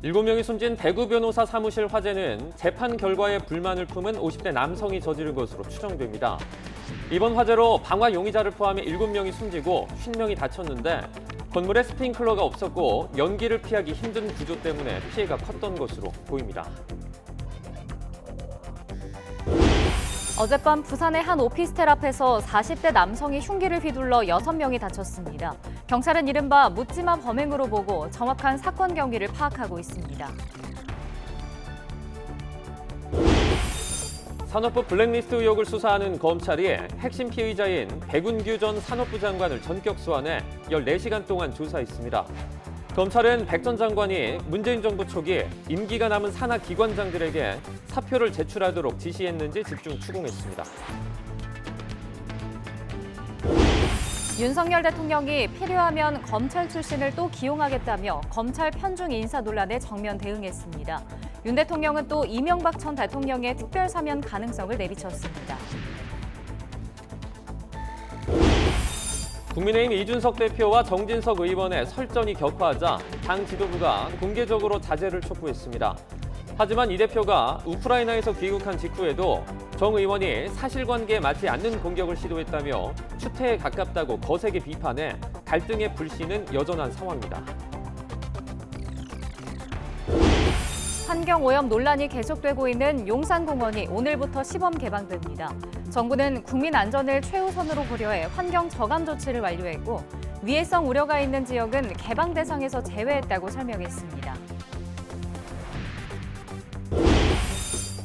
7명이 숨진 대구 변호사 사무실 화재는 재판 결과에 불만을 품은 50대 남성이 저지른 것으로 추정됩니다. 이번 화재로 방화 용의자를 포함해 7명이 숨지고 50명이 다쳤는데 건물에 스프링클러가 없었고 연기를 피하기 힘든 구조 때문에 피해가 컸던 것으로 보입니다. 어젯밤 부산의 한 오피스텔 앞에서 40대 남성이 흉기를 휘둘러 6명이 다쳤습니다. 경찰은 이른바 묻지마 범행으로 보고 정확한 사건 경위를 파악하고 있습니다. 산업부 블랙리스트 의혹을 수사하는 검찰이 핵심 피의자인 백운규 전 산업부 장관을 전격 소환해 14시간 동안 조사했습니다. 검찰은 백 전 장관이 문재인 정부 초기 임기가 남은 산하 기관장들에게 사표를 제출하도록 지시했는지 집중 추궁했습니다. 윤석열 대통령이 필요하면 검찰 출신을 또 기용하겠다며 검찰 편중 인사 논란에 정면 대응했습니다. 윤 대통령은 또 이명박 전 대통령의 특별 사면 가능성을 내비쳤습니다. 국민의힘 이준석 대표와 정진석 의원의 설전이 격화하자 당 지도부가 공개적으로 자제를 촉구했습니다. 하지만 이 대표가 우크라이나에서 귀국한 직후에도 정 의원이 사실관계에 맞지 않는 공격을 시도했다며 추태에 가깝다고 거세게 비판해 갈등의 불씨는 여전한 상황입니다. 환경오염 논란이 계속되고 있는 용산공원이 오늘부터 시범 개방됩니다. 정부는 국민 안전을 최우선으로 고려해 환경 저감 조치를 완료했고 위해성 우려가 있는 지역은 개방 대상에서 제외했다고 설명했습니다.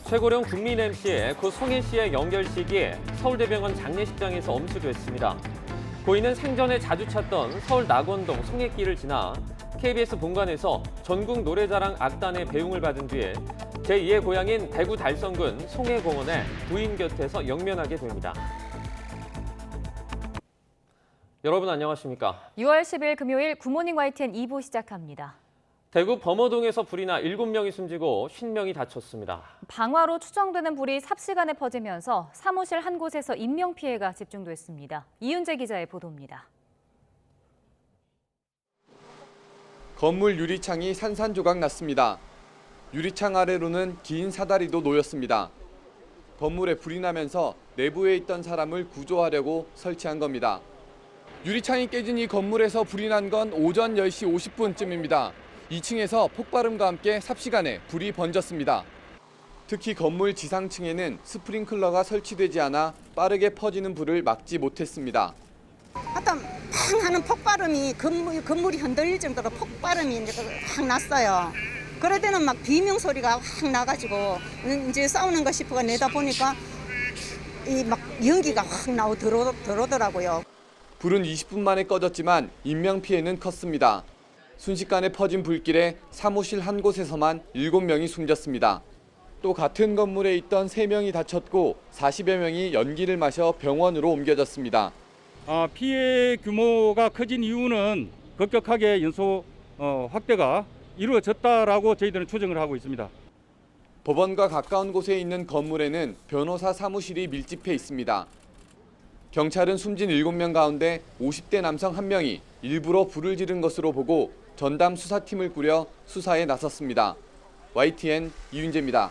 최고령 국민 MC 고 송혜 씨의 연결식이 서울대병원 장례식장에서 엄수됐습니다. 고인은 생전에 자주 찾던 서울 낙원동 송혜길을 지나 KBS 본관에서 전국 노래자랑 악단의 배웅을 받은 뒤에 제2의 고향인 대구 달성군 송혜공원에 부인 곁에서 영면하게 됩니다. 여러분 안녕하십니까? 6월 10일 금요일 굿모닝 YTN 2부 시작합니다. 대구 범어동에서 불이 나 7명이 숨지고 50명이 다쳤습니다. 방화로 추정되는 불이 삽시간에 퍼지면서 사무실 한 곳에서 인명피해가 집중됐습니다. 이윤재 기자의 보도입니다. 건물 유리창이 산산조각 났습니다. 유리창 아래로는 긴 사다리도 놓였습니다. 건물에 불이 나면서 내부에 있던 사람을 구조하려고 설치한 겁니다. 유리창이 깨진 이 건물에서 불이 난 건 오전 10시 50분쯤입니다. 2층에서 폭발음과 함께 삽시간에 불이 번졌습니다. 특히 건물 지상층에는 스프링클러가 설치되지 않아 빠르게 퍼지는 불을 막지 못했습니다. 하여튼 팡 하는 폭발음이 건물이 흔들릴 정도로 폭발음이 확 났어요. 그럴 때는 막 비명 소리가 확 나가지고 이제 싸우는가 싶어가 내다 보니까 이 막 연기가 확 나오 들어오더라고요. 불은 20분 만에 꺼졌지만 인명 피해는 컸습니다. 순식간에 퍼진 불길에 사무실 한 곳에서만 7명이 숨졌습니다. 또 같은 건물에 있던 3명이 다쳤고 40여 명이 연기를 마셔 병원으로 옮겨졌습니다. 피해 규모가 커진 이유는 급격하게 연소 확대가 이루어졌다라고 저희들은 추정을 하고 있습니다. 법원과 가까운 곳에 있는 건물에는 변호사 사무실이 밀집해 있습니다. 경찰은 숨진 7명 가운데 50대 남성 1명이 일부러 불을 지른 것으로 보고 전담 수사팀을 꾸려 수사에 나섰습니다. YTN 이윤재입니다.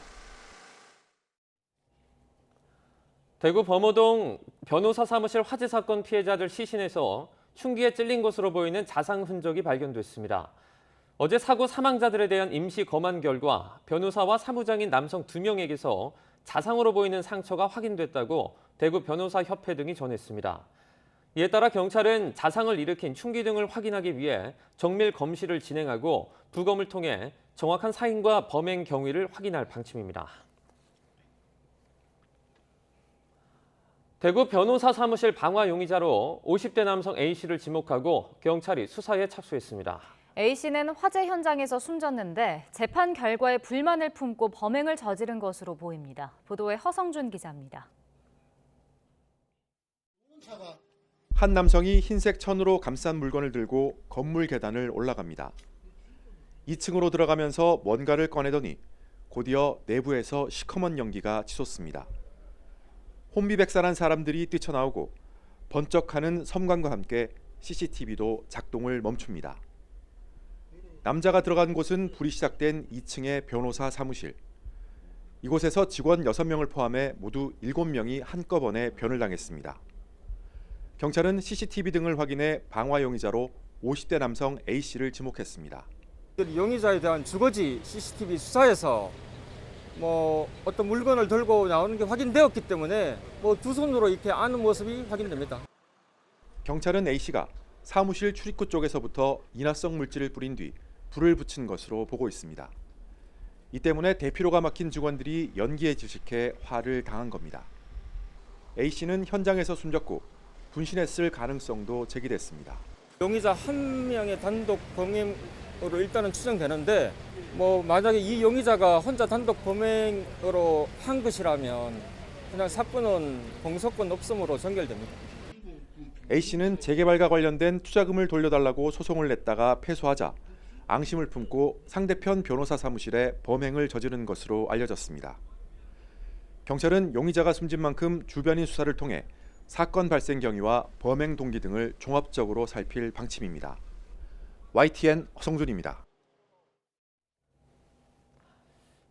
대구 범어동 변호사 사무실 화재 사건 피해자들 시신에서 흉기에 찔린 것으로 보이는 자상 흔적이 발견됐습니다. 어제 사고 사망자들에 대한 임시 검안 결과 변호사와 사무장인 남성 2명에게서 자상으로 보이는 상처가 확인됐다고 대구 변호사협회 등이 전했습니다. 이에 따라 경찰은 자상을 일으킨 흉기 등을 확인하기 위해 정밀 검시를 진행하고 부검을 통해 정확한 사인과 범행 경위를 확인할 방침입니다. 대구 변호사 사무실 방화 용의자로 50대 남성 A씨를 지목하고 경찰이 수사에 착수했습니다. A씨는 화재 현장에서 숨졌는데 재판 결과에 불만을 품고 범행을 저지른 것으로 보입니다. 보도에 허성준 기자입니다. 한 남성이 흰색 천으로 감싼 물건을 들고 건물 계단을 올라갑니다. 2층으로 들어가면서 뭔가를 꺼내더니 곧이어 내부에서 시커먼 연기가 치솟습니다. 혼비백산한 사람들이 뛰쳐나오고 번쩍하는 섬광과 함께 CCTV도 작동을 멈춥니다. 남자가 들어간 곳은 불이 시작된 2층의 변호사 사무실. 이곳에서 직원 6명을 포함해 모두 7명이 한꺼번에 변을 당했습니다. 경찰은 CCTV 등을 확인해 방화 용의자로 50대 남성 A씨를 지목했습니다. 용의자에 대한 주거지 CCTV 수사에서 어떤 물건을 들고 나오는 게 확인되었기 때문에 두 손으로 이렇게 아는 모습이 확인됩니다. 경찰은 A씨가 사무실 출입구 쪽에서부터 인화성 물질을 뿌린 뒤 불을 붙인 것으로 보고 있습니다. 이 때문에 대피로가 막힌 직원들이 연기에 질식해 화를 당한 겁니다. A씨는 현장에서 숨졌고 분신했을 가능성도 제기됐습니다. 용의자 한 명의 단독 범행으로 일단은 추정되는데 만약에 이 용의자가 혼자 단독 범행으로 한 것이라면 그냥 사건은 공소권 없음으로 전결됩니다. A씨는 재개발과 관련된 투자금을 돌려달라고 소송을 냈다가 패소하자 앙심을 품고 상대편 변호사 사무실에 범행을 저지른 것으로 알려졌습니다. 경찰은 용의자가 숨진 만큼 주변인 수사를 통해 사건 발생 경위와 범행 동기 등을 종합적으로 살필 방침입니다. YTN 허성준입니다.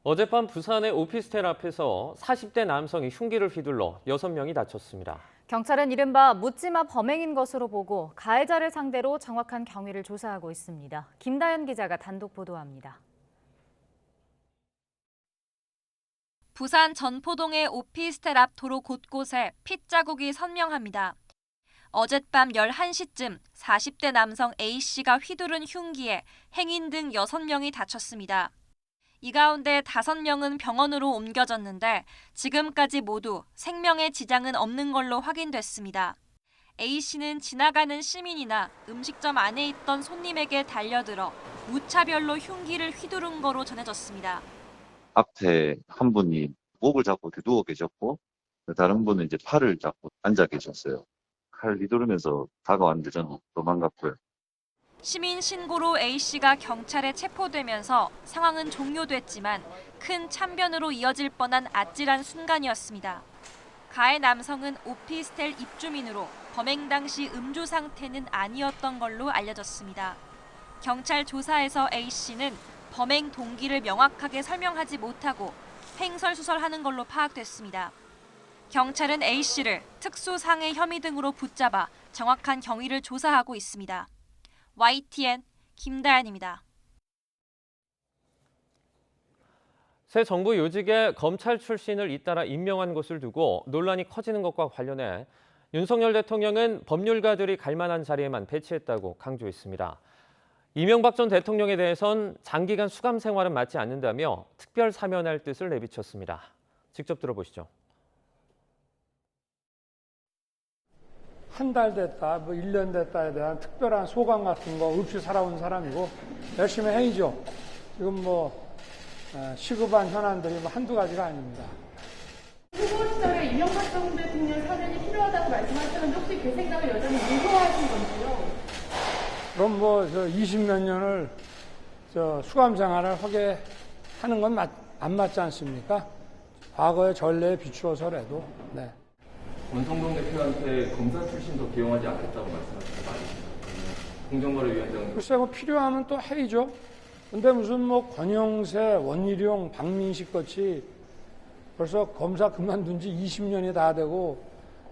어젯밤 부산의 오피스텔 앞에서 40대 남성이 흉기를 휘둘러 6명이 다쳤습니다. 경찰은 이른바 묻지마 범행인 것으로 보고 가해자를 상대로 정확한 경위를 조사하고 있습니다. 김다연 기자가 단독 보도합니다. 부산 전포동의 오피스텔 앞 도로 곳곳에 핏자국이 선명합니다. 어젯밤 11시쯤 40대 남성 A씨가 휘두른 흉기에 행인 등 6명이 다쳤습니다. 이 가운데 5명은 병원으로 옮겨졌는데 지금까지 모두 생명에 지장은 없는 걸로 확인됐습니다. A씨는 지나가는 시민이나 음식점 안에 있던 손님에게 달려들어 무차별로 흉기를 휘두른 거로 전해졌습니다. 앞에 한 분이 목을 잡고 이렇게 누워 계셨고 다른 분은 이제 팔을 잡고 앉아 계셨어요. 칼 휘두르면서 다가왔는데 저는 도망갔고요. 시민 신고로 A씨가 경찰에 체포되면서 상황은 종료됐지만 큰 참변으로 이어질 뻔한 아찔한 순간이었습니다. 가해 남성은 오피스텔 입주민으로 범행 당시 음주 상태는 아니었던 걸로 알려졌습니다. 경찰 조사에서 A씨는 범행 동기를 명확하게 설명하지 못하고 횡설수설하는 걸로 파악됐습니다. 경찰은 A씨를 특수상해 혐의 등으로 붙잡아 정확한 경위를 조사하고 있습니다. YTN 김다연입니다. 새 정부 요직에 검찰 출신을 잇따라 임명한 것을 두고 논란이 커지는 것과 관련해 윤석열 대통령은 법률가들이 갈 만한 자리에만 배치했다고 강조했습니다. 이명박 전 대통령에 대해선 장기간 수감 생활은 맞지 않는다며 특별 사면할 뜻을 내비쳤습니다. 직접 들어보시죠. 한 달 됐다, 1년 됐다에 대한 특별한 소감 같은 거 없이 살아온 사람이고 열심히 해야죠. 지금 시급한 현안들이 한두 가지가 아닙니다. 후보 시절에 이명박 전 대통령 사면이 필요하다고 말씀하셨는데 혹시 그 생각을 여전히 유효하신 건지요? 그럼 20몇 년을 수감 생활을 하게 하는 건 안 맞지 않습니까? 과거의 전례에 비추어서라도. 네. 권성동 대표한테 검사 출신도 기용하지 않겠다고 말씀하신 거 아니십니까? 공정거래위원장. 글쎄 필요하면 또 해야죠. 근데 무슨 권영세, 원희룡, 박민식 같이 벌써 검사 그만둔 지 20년이 다 되고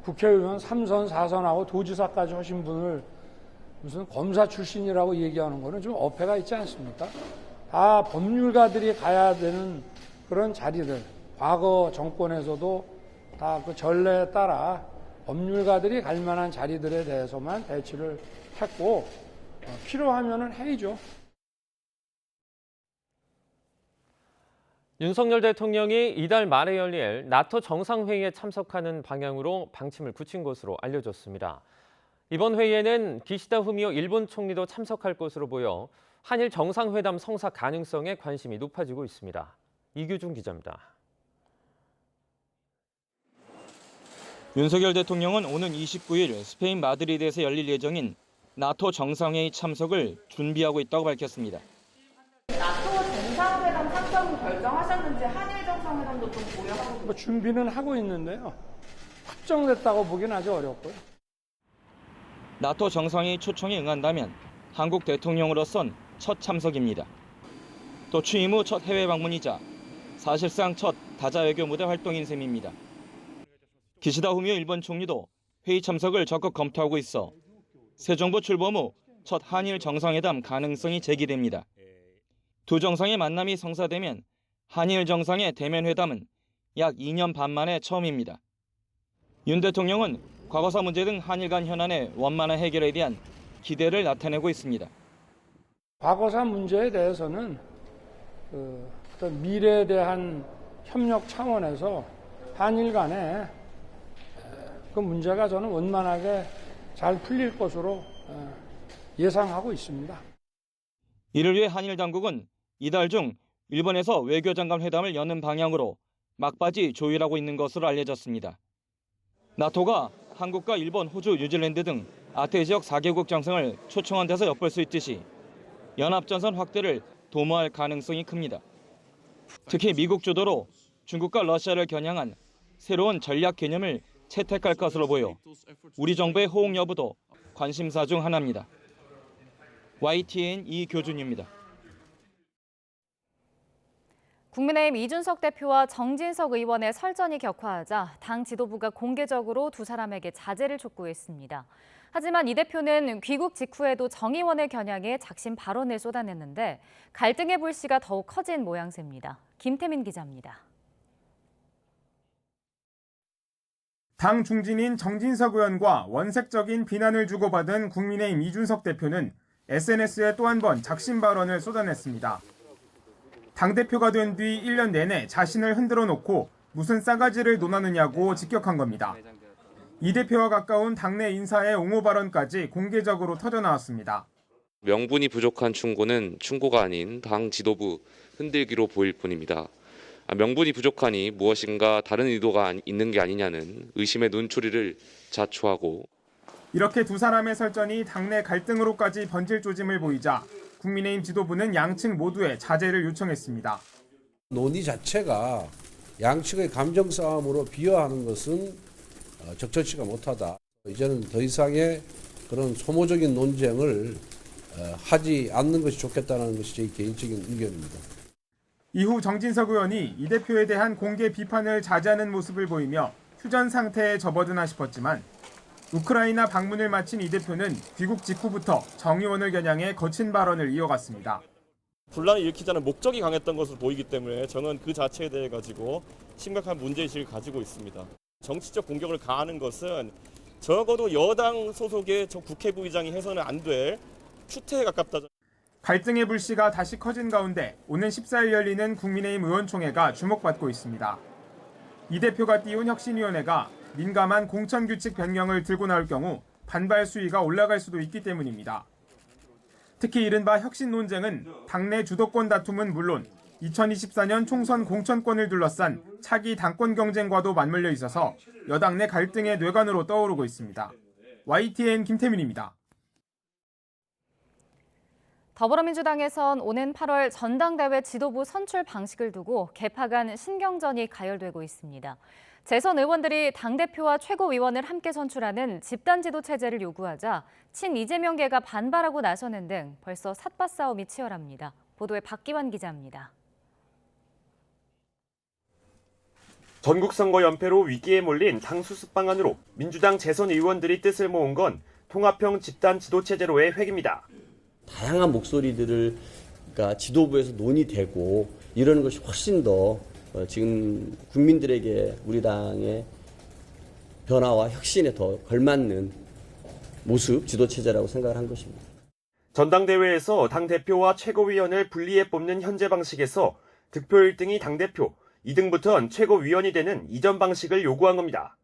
국회의원 3선, 4선하고 도지사까지 하신 분을 무슨 검사 출신이라고 얘기하는 거는 좀 어폐가 있지 않습니까? 다 법률가들이 가야 되는 그런 자리들, 과거 정권에서도 다 그 전례에 따라 법률가들이 갈 만한 자리들에 대해서만 배치를 했고 필요하면은 해야죠. 윤석열 대통령이 이달 말에 열릴 나토 정상회의에 참석하는 방향으로 방침을 굳힌 것으로 알려졌습니다. 이번 회의에는 기시다 후미오 일본 총리도 참석할 것으로 보여 한일 정상회담 성사 가능성에 관심이 높아지고 있습니다. 이규중 기자입니다. 윤석열 대통령은 오는 29일 스페인 마드리드에서 열릴 예정인 나토 정상회의 참석을 준비하고 있다고 밝혔습니다. 나토 정상회담 참석을 결정하셨는지 한일 정상회담도 좀 고려하고 준비는 하고 있는데요. 확정됐다고 보기는 아주 어렵고요. 나토 정상회의 초청에 응한다면 한국 대통령으로선 첫 참석입니다. 또 취임 후 첫 해외 방문이자 사실상 첫 다자 외교 무대 활동인 셈입니다. 기시다 후미오 일본 총리도 회의 참석을 적극 검토하고 있어 새 정부 출범 후 첫 한일 정상회담 가능성이 제기됩니다. 두 정상의 만남이 성사되면 한일 정상의 대면 회담은 약 2년 반 만에 처음입니다. 윤 대통령은 과거사 문제 등 한일 간 현안의 원만한 해결에 대한 기대를 나타내고 있습니다. 과거사 문제에 대해서는 어떤 미래에 대한 협력 차원에서 한일 간에 그 문제가 저는 원만하게 잘 풀릴 것으로 예상하고 있습니다. 이를 위해 한일 당국은 이달 중 일본에서 외교장관 회담을 여는 방향으로 막바지 조율하고 있는 것으로 알려졌습니다. 나토가 한국과 일본, 호주, 뉴질랜드 등 아태 지역 4개국 정상을 초청한 데서 엿볼 수 있듯이 연합전선 확대를 도모할 가능성이 큽니다. 특히 미국 주도로 중국과 러시아를 겨냥한 새로운 전략 개념을 채택할 것으로 보여 우리 정부의 호응 여부도 관심사 중 하나입니다. YTN 이교준입니다. 국민의힘 이준석 대표와 정진석 의원의 설전이 격화하자 당 지도부가 공개적으로 두 사람에게 자제를 촉구했습니다. 하지만 이 대표는 귀국 직후에도 정 의원을 겨냥해 작심 발언을 쏟아냈는데 갈등의 불씨가 더욱 커진 모양새입니다. 김태민 기자입니다. 당 중진인 정진석 의원과 원색적인 비난을 주고받은 국민의힘 이준석 대표는 SNS에 또 한 번 작심 발언을 쏟아냈습니다. 당대표가 된 뒤 1년 내내 자신을 흔들어 놓고 무슨 싸가지를 논하느냐고 직격한 겁니다. 이 대표와 가까운 당내 인사의 옹호 발언까지 공개적으로 터져나왔습니다. 명분이 부족한 충고는 충고가 아닌 당 지도부 흔들기로 보일 뿐입니다. 명분이 부족하니 무엇인가 다른 의도가 있는 게 아니냐는 의심의 눈초리를 자초하고 이렇게 두 사람의 설전이 당내 갈등으로까지 번질 조짐을 보이자 국민의힘 지도부는 양측 모두의 자제를 요청했습니다. 논의 자체가 양측의 감정 싸움으로 비화하는 것은 적절치가 못하다. 이제는 더 이상의 그런 소모적인 논쟁을 하지 않는 것이 좋겠다는 것이 제 개인적인 의견입니다. 이후 정진석 의원이 이 대표에 대한 공개 비판을 자제하는 모습을 보이며 휴전 상태에 접어드나 싶었지만 우크라이나 방문을 마친 이 대표는 귀국 직후부터 정 의원을 겨냥해 거친 발언을 이어갔습니다. 분란을 일으키자는 목적이 강했던 것으로 보이기 때문에 저는 그 자체에 대해 가지고 심각한 문제의식을 가지고 있습니다. 정치적 공격을 가하는 것은 적어도 여당 소속의 저 국회부 의장이 해서는 안 될 추태에 가깝다. 갈등의 불씨가 다시 커진 가운데 오는 14일 열리는 국민의힘 의원총회가 주목받고 있습니다. 이 대표가 띄운 혁신위원회가 민감한 공천규칙 변경을 들고 나올 경우 반발 수위가 올라갈 수도 있기 때문입니다. 특히 이른바 혁신 논쟁은 당내 주도권 다툼은 물론 2024년 총선 공천권을 둘러싼 차기 당권 경쟁과도 맞물려 있어서 여당 내 갈등의 뇌관으로 떠오르고 있습니다. YTN 김태민입니다. 더불어민주당에선 오는 8월 전당대회 지도부 선출 방식을 두고 개파 간 신경전이 가열되고 있습니다. 재선 의원들이 당대표와 최고위원을 함께 선출하는 집단지도 체제를 요구하자 친이재명계가 반발하고 나서는 등 벌써 삿바 싸움이 치열합니다. 보도에 박기환 기자입니다. 전국선거 연패로 위기에 몰린 당 수습 방안으로 민주당 재선 의원들이 뜻을 모은 건 통합형 집단지도체제로의 회귀입니다. 다양한 목소리들을 그러니까 지도부에서 논의되고 이러는 것이 훨씬 더 지금 국민들에게 우리 당의 변화와 혁신에 더 걸맞는 모습, 지도체제라고 생각을 한 것입니다. 전당대회에서 당대표와 최고위원을 분리해 뽑는 현재 방식에서 득표 1등이 당대표, 2등부터는 최고위원이 되는 이전 방식을 요구한 겁니다.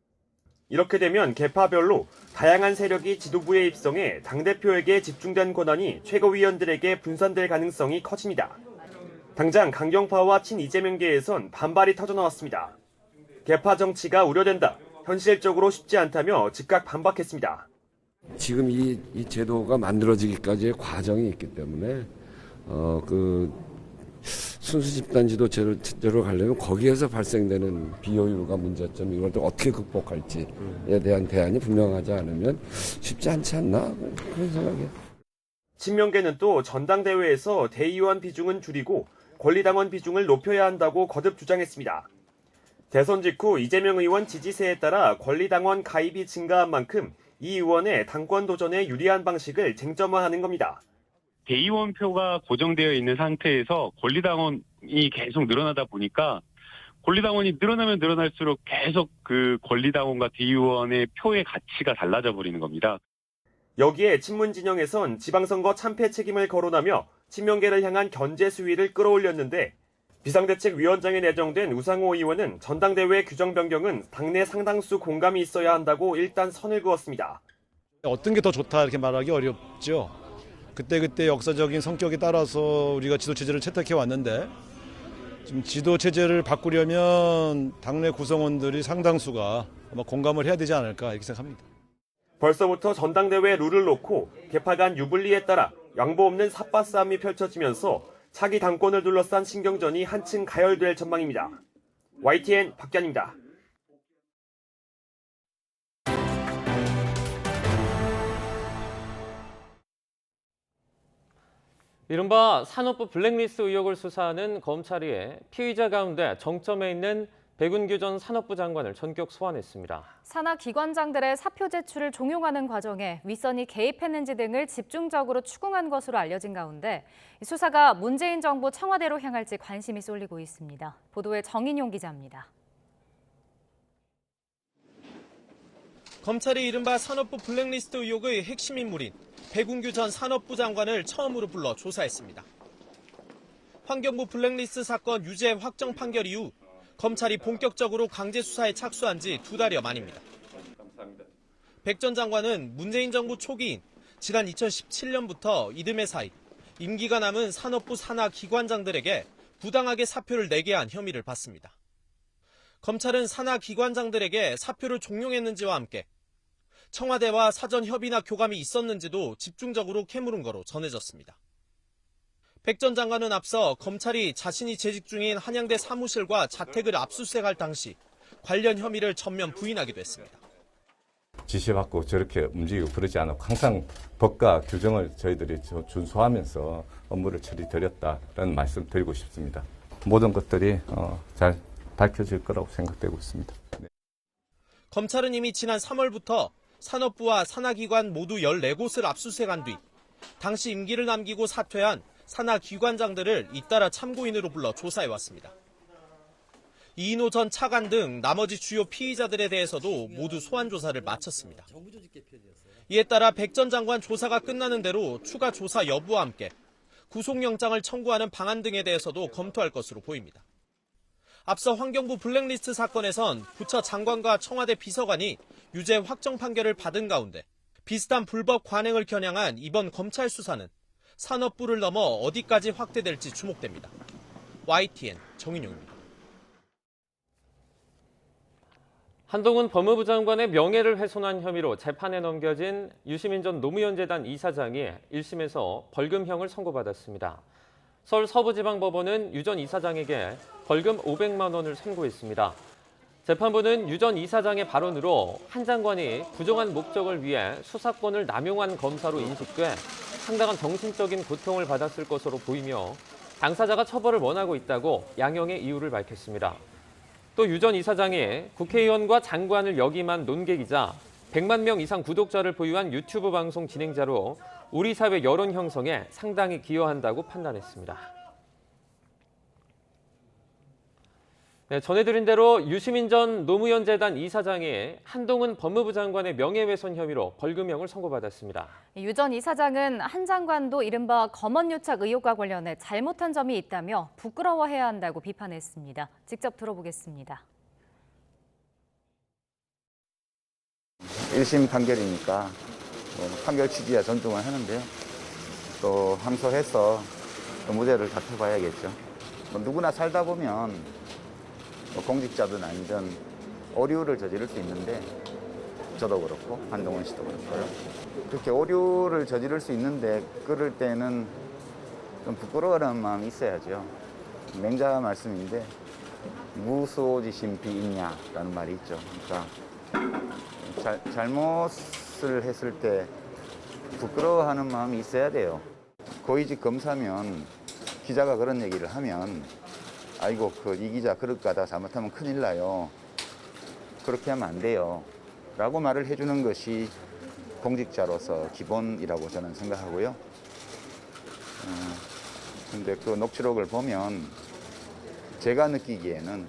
이렇게 되면 계파별로 다양한 세력이 지도부에 입성해 당대표에게 집중된 권한이 최고위원들에게 분산될 가능성이 커집니다. 당장 강경파와 친이재명계에선 반발이 터져나왔습니다. 계파 정치가 우려된다, 현실적으로 쉽지 않다며 즉각 반박했습니다. 지금 이 제도가 만들어지기까지의 과정이 있기 때문에 순수 집단 지도체제로 가려면 거기에서 발생되는 비효율과 문제점 이걸 또 어떻게 극복할지에 대한 대안이 분명하지 않으면 쉽지 않지 않나 그런 생각이에요. 친명계는 또 전당대회에서 대의원 비중은 줄이고 권리당원 비중을 높여야 한다고 거듭 주장했습니다. 대선 직후 이재명 의원 지지세에 따라 권리당원 가입이 증가한 만큼 이 의원의 당권 도전에 유리한 방식을 쟁점화하는 겁니다. 대의원표가 고정되어 있는 상태에서 권리당원이 계속 늘어나다 보니까 권리당원이 늘어나면 늘어날수록 계속 그 권리당원과 대의원의 표의 가치가 달라져 버리는 겁니다. 여기에 친문 진영에선 지방선거 참패 책임을 거론하며 친명계를 향한 견제 수위를 끌어올렸는데 비상대책위원장에 내정된 우상호 의원은 전당대회 규정 변경은 당내 상당수 공감이 있어야 한다고 일단 선을 그었습니다. 어떤 게 더 좋다 이렇게 말하기 어렵죠. 그때 역사적인 성격에 따라서 우리가 지도체제를 채택해 왔는데 지금 지도체제를 바꾸려면 당내 구성원들이 상당수가 아마 공감을 해야 되지 않을까 이렇게 생각합니다. 벌써부터 전당대회 룰을 놓고 개파 간 유불리에 따라 양보 없는 삿바 싸움이 펼쳐지면서 차기 당권을 둘러싼 신경전이 한층 가열될 전망입니다. YTN 박기환입니다. 이른바 산업부 블랙리스트 의혹을 수사하는 검찰이 피의자 가운데 정점에 있는 백운규 전 산업부 장관을 전격 소환했습니다. 산하 기관장들의 사표 제출을 종용하는 과정에 윗선이 개입했는지 등을 집중적으로 추궁한 것으로 알려진 가운데 수사가 문재인 정부 청와대로 향할지 관심이 쏠리고 있습니다. 보도에 정인용 기자입니다. 검찰이 이른바 산업부 블랙리스트 의혹의 핵심 인물인 백운규 전 산업부 장관을 처음으로 불러 조사했습니다. 환경부 블랙리스트 사건 유죄 확정 판결 이후 검찰이 본격적으로 강제 수사에 착수한 지 2달여 만입니다. 백 전 장관은 문재인 정부 초기인 지난 2017년부터 이듬해 사이 임기가 남은 산업부 산하 기관장들에게 부당하게 사표를 내게 한 혐의를 받습니다. 검찰은 산하 기관장들에게 사표를 종용했는지와 함께 청와대와 사전 협의나 교감이 있었는지도 집중적으로 캐물은 거로 전해졌습니다. 백 전 장관은 앞서 검찰이 자신이 재직 중인 한양대 사무실과 자택을 압수수색할 당시 관련 혐의를 전면 부인하기도 했습니다. 지시받고 저렇게 움직이고 그러지 않고 항상 법과 규정을 저희들이 준수하면서 업무를 처리드렸다라는 말씀 드리고 싶습니다. 모든 것들이 잘 밝혀질 거라고 생각되고 있습니다. 네. 검찰은 이미 지난 3월부터 산업부와 산하기관 모두 14곳을 압수수색한 뒤 당시 임기를 남기고 사퇴한 산하 기관장들을 잇따라 참고인으로 불러 조사해왔습니다. 이인호 전 차관 등 나머지 주요 피의자들에 대해서도 모두 소환 조사를 마쳤습니다. 이에 따라 백 전 장관 조사가 끝나는 대로 추가 조사 여부와 함께 구속영장을 청구하는 방안 등에 대해서도 검토할 것으로 보입니다. 앞서 환경부 블랙리스트 사건에선 부처 장관과 청와대 비서관이 유죄 확정 판결을 받은 가운데 비슷한 불법 관행을 겨냥한 이번 검찰 수사는 산업부를 넘어 어디까지 확대될지 주목됩니다. YTN 정인용입니다. 한동훈 법무부 장관의 명예를 훼손한 혐의로 재판에 넘겨진 유시민 전 노무현재단 이사장이 1심에서 벌금형을 선고받았습니다. 서울 서부지방법원은 유 전 이사장에게 벌금 500만 원을 선고했습니다. 재판부는 유 전 이사장의 발언으로 한 장관이 부정한 목적을 위해 수사권을 남용한 검사로 인식돼 상당한 정신적인 고통을 받았을 것으로 보이며 당사자가 처벌을 원하고 있다고 양형의 이유를 밝혔습니다. 또 유 전 이사장이 국회의원과 장관을 역임한 논객이자 100만 명 이상 구독자를 보유한 유튜브 방송 진행자로 우리 사회 여론 형성에 상당히 기여한다고 판단했습니다. 네, 전해드린 대로 유시민 전 노무현 재단 이사장이 한동훈 법무부 장관의 명예훼손 혐의로 벌금형을 선고받았습니다. 유 전 이사장은 한 장관도 이른바 검언유착 의혹과 관련해 잘못한 점이 있다며 부끄러워해야 한다고 비판했습니다. 직접 들어보겠습니다. 1심 판결이니까 판결 취지야 존중을 하는데요. 또 항소해서 또 무죄를 다퉈봐야겠죠. 누구나 살다 보면 공직자든 아니든 오류를 저지를 수 있는데 저도 그렇고 한동훈 씨도 그렇고요. 그렇게 오류를 저지를 수 있는데 그럴 때는 좀 부끄러워하는 마음이 있어야죠. 맹자 말씀인데 무소지심 비있냐라는 말이 있죠. 그러니까 잘못을 했을 때 부끄러워하는 마음이 있어야 돼요. 고위직 검사면 기자가 그런 얘기를 하면 아이고 이 기자 그럴까다 잘못하면 큰일 나요. 그렇게 하면 안 돼요. 라고 말을 해주는 것이 공직자로서 기본이라고 저는 생각하고요. 근데 그 녹취록을 보면 제가 느끼기에는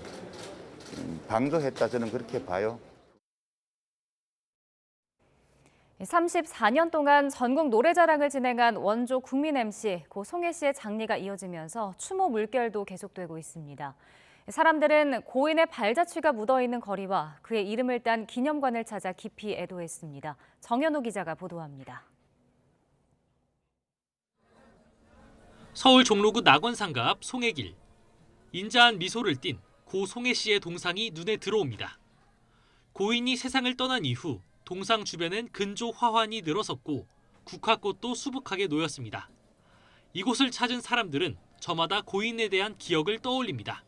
방조했다 저는 그렇게 봐요. 34년 동안 전국 노래자랑을 진행한 원조 국민 MC 고 송혜 씨의 장례가 이어지면서 추모 물결도 계속되고 있습니다. 사람들은 고인의 발자취가 묻어있는 거리와 그의 이름을 딴 기념관을 찾아 깊이 애도했습니다. 정현우 기자가 보도합니다. 서울 종로구 낙원상가 앞 송혜길. 인자한 미소를 띤 고 송혜 씨의 동상이 눈에 들어옵니다. 고인이 세상을 떠난 이후 동상 주변엔 근조 화환이 늘어섰고 국화꽃도 수북하게 놓였습니다. 이곳을 찾은 사람들은 저마다 고인에 대한 기억을 떠올립니다.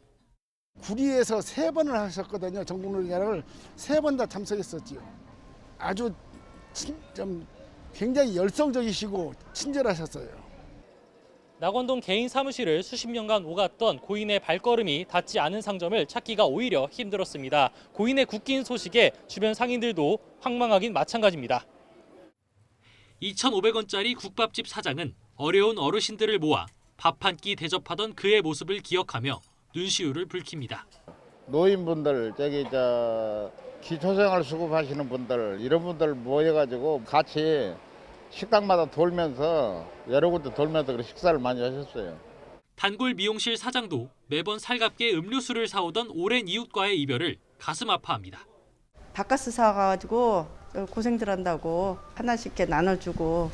구리에서 3번을 하셨거든요. 전국노래자랑을 3번 다 참석했었지요. 아주 좀 굉장히 열성적이시고 친절하셨어요. 낙원동 개인 사무실을 수십 년간 오갔던 고인의 발걸음이 닿지 않은 상점을 찾기가 오히려 힘들었습니다. 고인의 국기인 소식에 주변 상인들도 황망하긴 마찬가지입니다. 2,500원짜리 국밥집 사장은 어려운 어르신들을 모아 밥 한 끼 대접하던 그의 모습을 기억하며 눈시울을 붉힙니다. 노인분들, 기초생활 수급하시는 분들, 이런 분들 모여가지고 같이 식당마다 돌면서 여러 군데 돌면서 식사를 많이 하셨어요. 단골 미용실 사장도 매번 살갑게 음료수를 사오던 오랜 이웃과의 이별을 가슴 아파합니다. 바카스 사가지고 고생들 한다고 하나씩 이렇게 나눠주고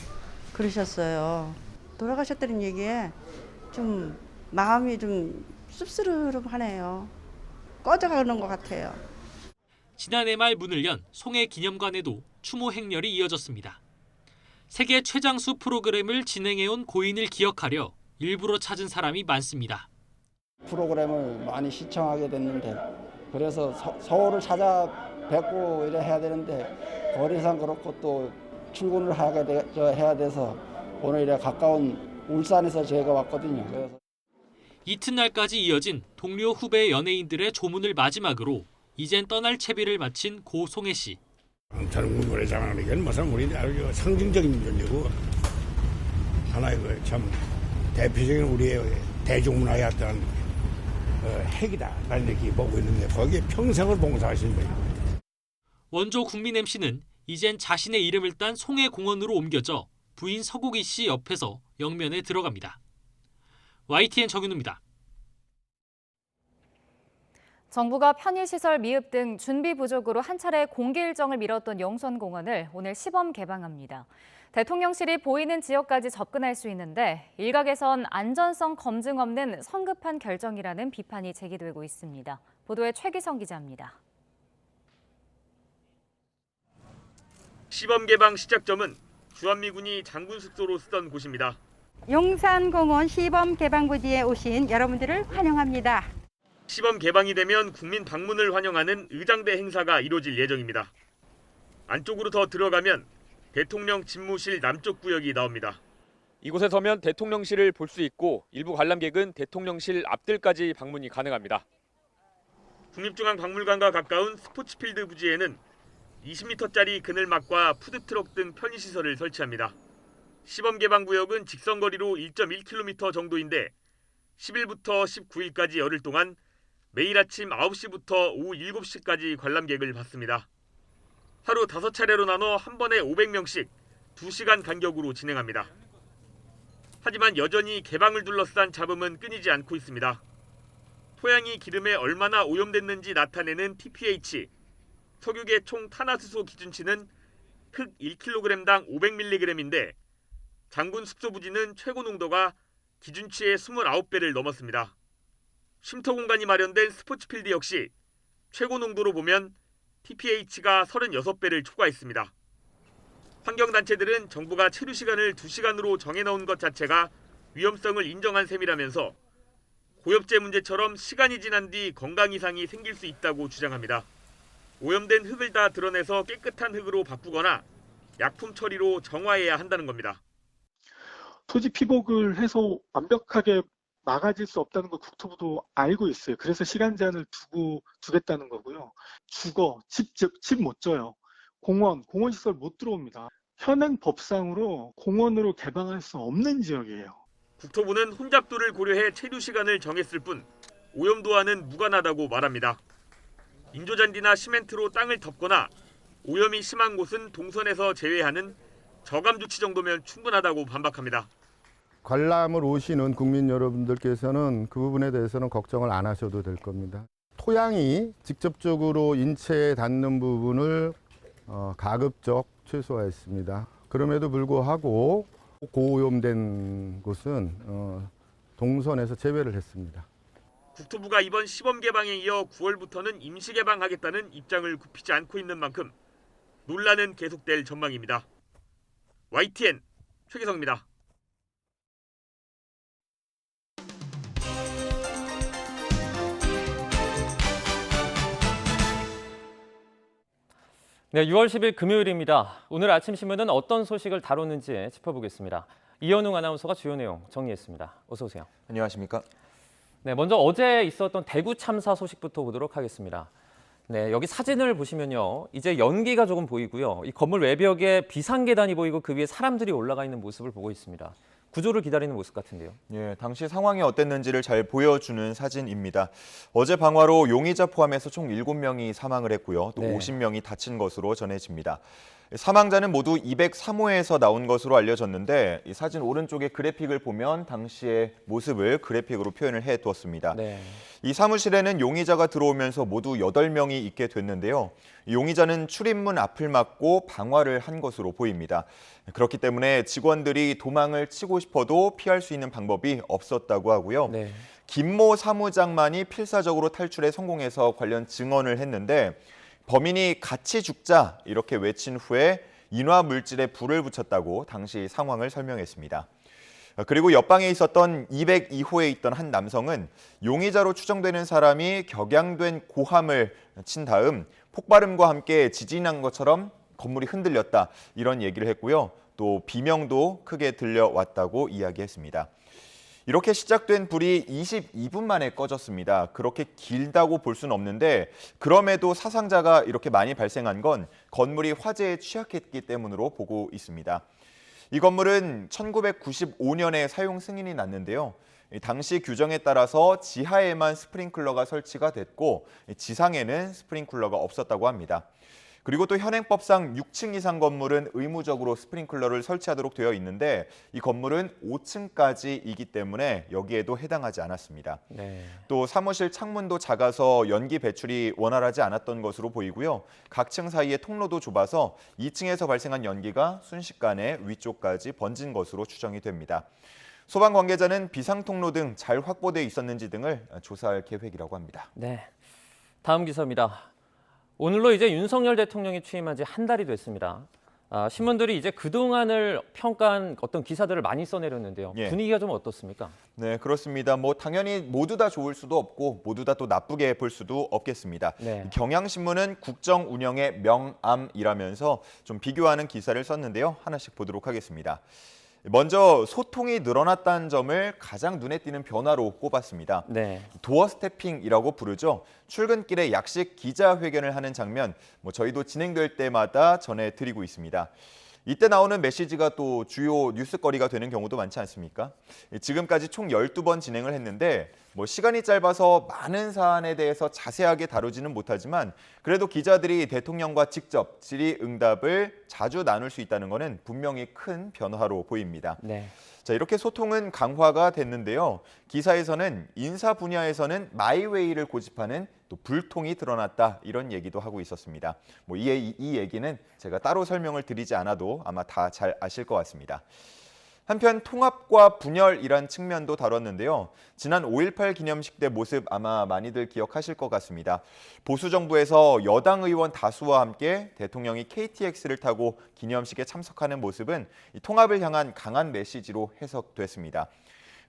그러셨어요. 돌아가셨다는 얘기에 좀 마음이 좀 씁쓸하네요. 꺼져가는 것 같아요. 지난해 말 문을 연 송혜 기념관에도 추모 행렬이 이어졌습니다. 세계 최장수 프로그램을 진행해온 고인을 기억하려 일부러 찾은 사람이 많습니다. 프로그램을 많이 시청하게 됐는데 그래서 서울을 찾아뵙고 이래 해야 되는데 거리상 그렇고 또 출근을 해야 돼서 오늘 이래 가까운 울산에서 저희가 왔거든요. 그래서 이튿날까지 이어진 동료 후배 연예인들의 조문을 마지막으로 이젠 떠날 채비를 마친 고 송혜 씨. 전국 노래자랑은 이건 무슨 우리 아주 상징적인 존재고 하나의 참 대표적인 우리의 대중문화의 어떤 핵이다 라는 얘기 보고 있는데 거기에 평생을 봉사하신 분입니다. 원조 국민 MC는 이젠 자신의 이름을 딴 송혜공원으로 옮겨져 부인 서국희 씨 옆에서 영면에 들어갑니다. YTN 정윤우입니다. 정부가 편의시설 미흡 등 준비 부족으로 한 차례 공개 일정을 미뤘던 영선공원을 오늘 시범 개방합니다. 대통령실이 보이는 지역까지 접근할 수 있는데 일각에선 안전성 검증 없는 성급한 결정이라는 비판이 제기되고 있습니다. 보도에 최기성 기자입니다. 시범 개방 시작점은 주한미군이 장군 숙소로 쓰던 곳입니다. 용산공원 시범 개방 부지에 오신 여러분들을 환영합니다. 시범 개방이 되면 국민 방문을 환영하는 의장대 행사가 이뤄질 예정입니다. 안쪽으로 더 들어가면 대통령 집무실 남쪽 구역이 나옵니다. 이곳에 서면 대통령실을 볼 수 있고 일부 관람객은 대통령실 앞들까지 방문이 가능합니다. 국립중앙박물관과 가까운 스포츠필드 부지에는 20m짜리 그늘막과 푸드트럭 등 편의시설을 설치합니다. 시범 개방 구역은 직선거리로 1.1km 정도인데 10일부터 19일까지 열흘 동안 매일 아침 9시부터 오후 7시까지 관람객을 받습니다. 하루 5차례로 나눠 한 번에 500명씩 2시간 간격으로 진행합니다. 하지만 여전히 개방을 둘러싼 잡음은 끊이지 않고 있습니다. 토양이 기름에 얼마나 오염됐는지 나타내는 TPH, 석유계 총 탄화수소 기준치는 흙 1kg당 500mg인데 장군 숙소 부지는 최고 농도가 기준치의 29배를 넘었습니다. 쉼터 공간이 마련된 스포츠필드 역시 최고 농도로 보면 TPH가 36배를 초과했습니다. 환경단체들은 정부가 체류 시간을 2시간으로 정해놓은 것 자체가 위험성을 인정한 셈이라면서 고엽제 문제처럼 시간이 지난 뒤 건강 이상이 생길 수 있다고 주장합니다. 오염된 흙을 다 드러내서 깨끗한 흙으로 바꾸거나 약품 처리로 정화해야 한다는 겁니다. 토지 피복을 해서 완벽하게 막아질 수 없다는 걸 국토부도 알고 있어요. 그래서 시간 제한을 두겠다는 거고요. 주거, 집 못 져요. 공원 시설 못 들어옵니다. 현행 법상으로 공원으로 개방할 수 없는 지역이에요. 국토부는 혼잡도를 고려해 체류 시간을 정했을 뿐 오염도와는 무관하다고 말합니다. 인조잔디나 시멘트로 땅을 덮거나 오염이 심한 곳은 동선에서 제외하는 저감 조치 정도면 충분하다고 반박합니다. 관람을 오시는 국민 여러분들께서는 그 부분에 대해서는 걱정을 안 하셔도 될 겁니다. 토양이 직접적으로 인체에 닿는 부분을 가급적 최소화했습니다. 그럼에도 불구하고 고오염된 곳은 동선에서 제외를 했습니다. 국토부가 이번 시범 개방에 이어 9월부터는 임시 개방하겠다는 입장을 굽히지 않고 있는 만큼 논란은 계속될 전망입니다. YTN 최기성입니다. 네, 6월 10일 금요일입니다. 오늘 아침 신문은 어떤 소식을 다루는지 짚어보겠습니다. 이현웅 아나운서가 주요 내용 정리했습니다. 어서 오세요. 안녕하십니까? 네, 먼저 어제 있었던 대구 참사 소식부터 보도록 하겠습니다. 네, 여기 사진을 보시면요. 이제 연기가 조금 보이고요. 이 건물 외벽에 비상계단이 보이고 그 위에 사람들이 올라가 있는 모습을 보고 있습니다. 구조를 기다리는 모습 같은데요. 예, 당시 상황이 어땠는지를 잘 보여주는 사진입니다. 어제 방화로 용의자 포함해서 총 7명이 사망을 했고요. 또 네. 50명이 다친 것으로 전해집니다. 사망자는 모두 203호에서 나온 것으로 알려졌는데 이 사진 오른쪽에 그래픽을 보면 당시의 모습을 그래픽으로 표현을 해두었습니다. 네. 이 사무실에는 용의자가 들어오면서 모두 8명이 있게 됐는데요. 용의자는 출입문 앞을 막고 방화를 한 것으로 보입니다. 그렇기 때문에 직원들이 도망을 치고 싶어도 피할 수 있는 방법이 없었다고 하고요. 네. 김모 사무장만이 필사적으로 탈출에 성공해서 관련 증언을 했는데 범인이 같이 죽자 이렇게 외친 후에 인화 물질에 불을 붙였다고 당시 상황을 설명했습니다. 그리고 옆방에 있었던 202호에 있던 한 남성은 용의자로 추정되는 사람이 격양된 고함을 친 다음 폭발음과 함께 지진이 난 것처럼 건물이 흔들렸다 이런 얘기를 했고요. 또 비명도 크게 들려왔다고 이야기했습니다. 이렇게 시작된 불이 22분 만에 꺼졌습니다. 그렇게 길다고 볼 수는 없는데 그럼에도 사상자가 이렇게 많이 발생한 건 건물이 화재에 취약했기 때문으로 보고 있습니다. 이 건물은 1995년에 사용 승인이 났는데요. 당시 규정에 따라서 지하에만 스프링클러가 설치가 됐고 지상에는 스프링클러가 없었다고 합니다. 그리고 또 현행법상 6층 이상 건물은 의무적으로 스프링클러를 설치하도록 되어 있는데 이 건물은 5층까지이기 때문에 여기에도 해당하지 않았습니다. 네. 또 사무실 창문도 작아서 연기 배출이 원활하지 않았던 것으로 보이고요. 각 층 사이의 통로도 좁아서 2층에서 발생한 연기가 순식간에 위쪽까지 번진 것으로 추정이 됩니다. 소방 관계자는 비상통로 등 잘 확보돼 있었는지 등을 조사할 계획이라고 합니다. 네, 다음 기사입니다. 오늘로 이제 윤석열 대통령이 취임한 지 한 달이 됐습니다. 신문들이 이제 그동안을 평가한 어떤 기사들을 많이 써내렸는데요. 예. 분위기가 좀 어떻습니까? 네, 그렇습니다. 당연히 모두 다 좋을 수도 없고 모두 다 또 나쁘게 볼 수도 없겠습니다. 네. 경향신문은 국정 운영의 명암이라면서 좀 비교하는 기사를 썼는데요. 하나씩 보도록 하겠습니다. 먼저 소통이 늘어났다는 점을 가장 눈에 띄는 변화로 꼽았습니다. 네. 도어 스태핑이라고 부르죠. 출근길에 약식 기자회견을 하는 장면, 저희도 진행될 때마다 전해드리고 있습니다. 이때 나오는 메시지가 또 주요 뉴스거리가 되는 경우도 많지 않습니까? 지금까지 총 12번 진행을 했는데 시간이 짧아서 많은 사안에 대해서 자세하게 다루지는 못하지만 그래도 기자들이 대통령과 직접 질의응답을 자주 나눌 수 있다는 것은 분명히 큰 변화로 보입니다. 네. 자, 이렇게 소통은 강화가 됐는데요. 기사에서는 인사 분야에서는 마이웨이를 고집하는 또 불통이 드러났다 이런 얘기도 하고 있었습니다. 이 얘기는 제가 따로 설명을 드리지 않아도 아마 다 잘 아실 것 같습니다. 한편 통합과 분열이란 측면도 다뤘는데요. 지난 5.18 기념식 때 모습 아마 많이들 기억하실 것 같습니다. 보수 정부에서 여당 의원 다수와 함께 대통령이 KTX를 타고 기념식에 참석하는 모습은 통합을 향한 강한 메시지로 해석됐습니다.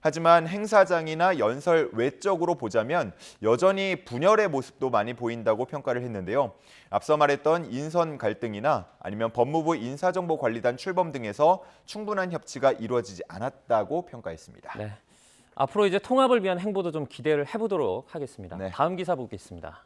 하지만 행사장이나 연설 외적으로 보자면 여전히 분열의 모습도 많이 보인다고 평가를 했는데요. 앞서 말했던 인선 갈등이나 아니면 법무부 인사정보관리단 출범 등에서 충분한 협치가 이루어지지 않았다고 평가했습니다. 네. 앞으로 이제 통합을 위한 행보도 좀 기대를 해보도록 하겠습니다. 네. 다음 기사 보겠습니다.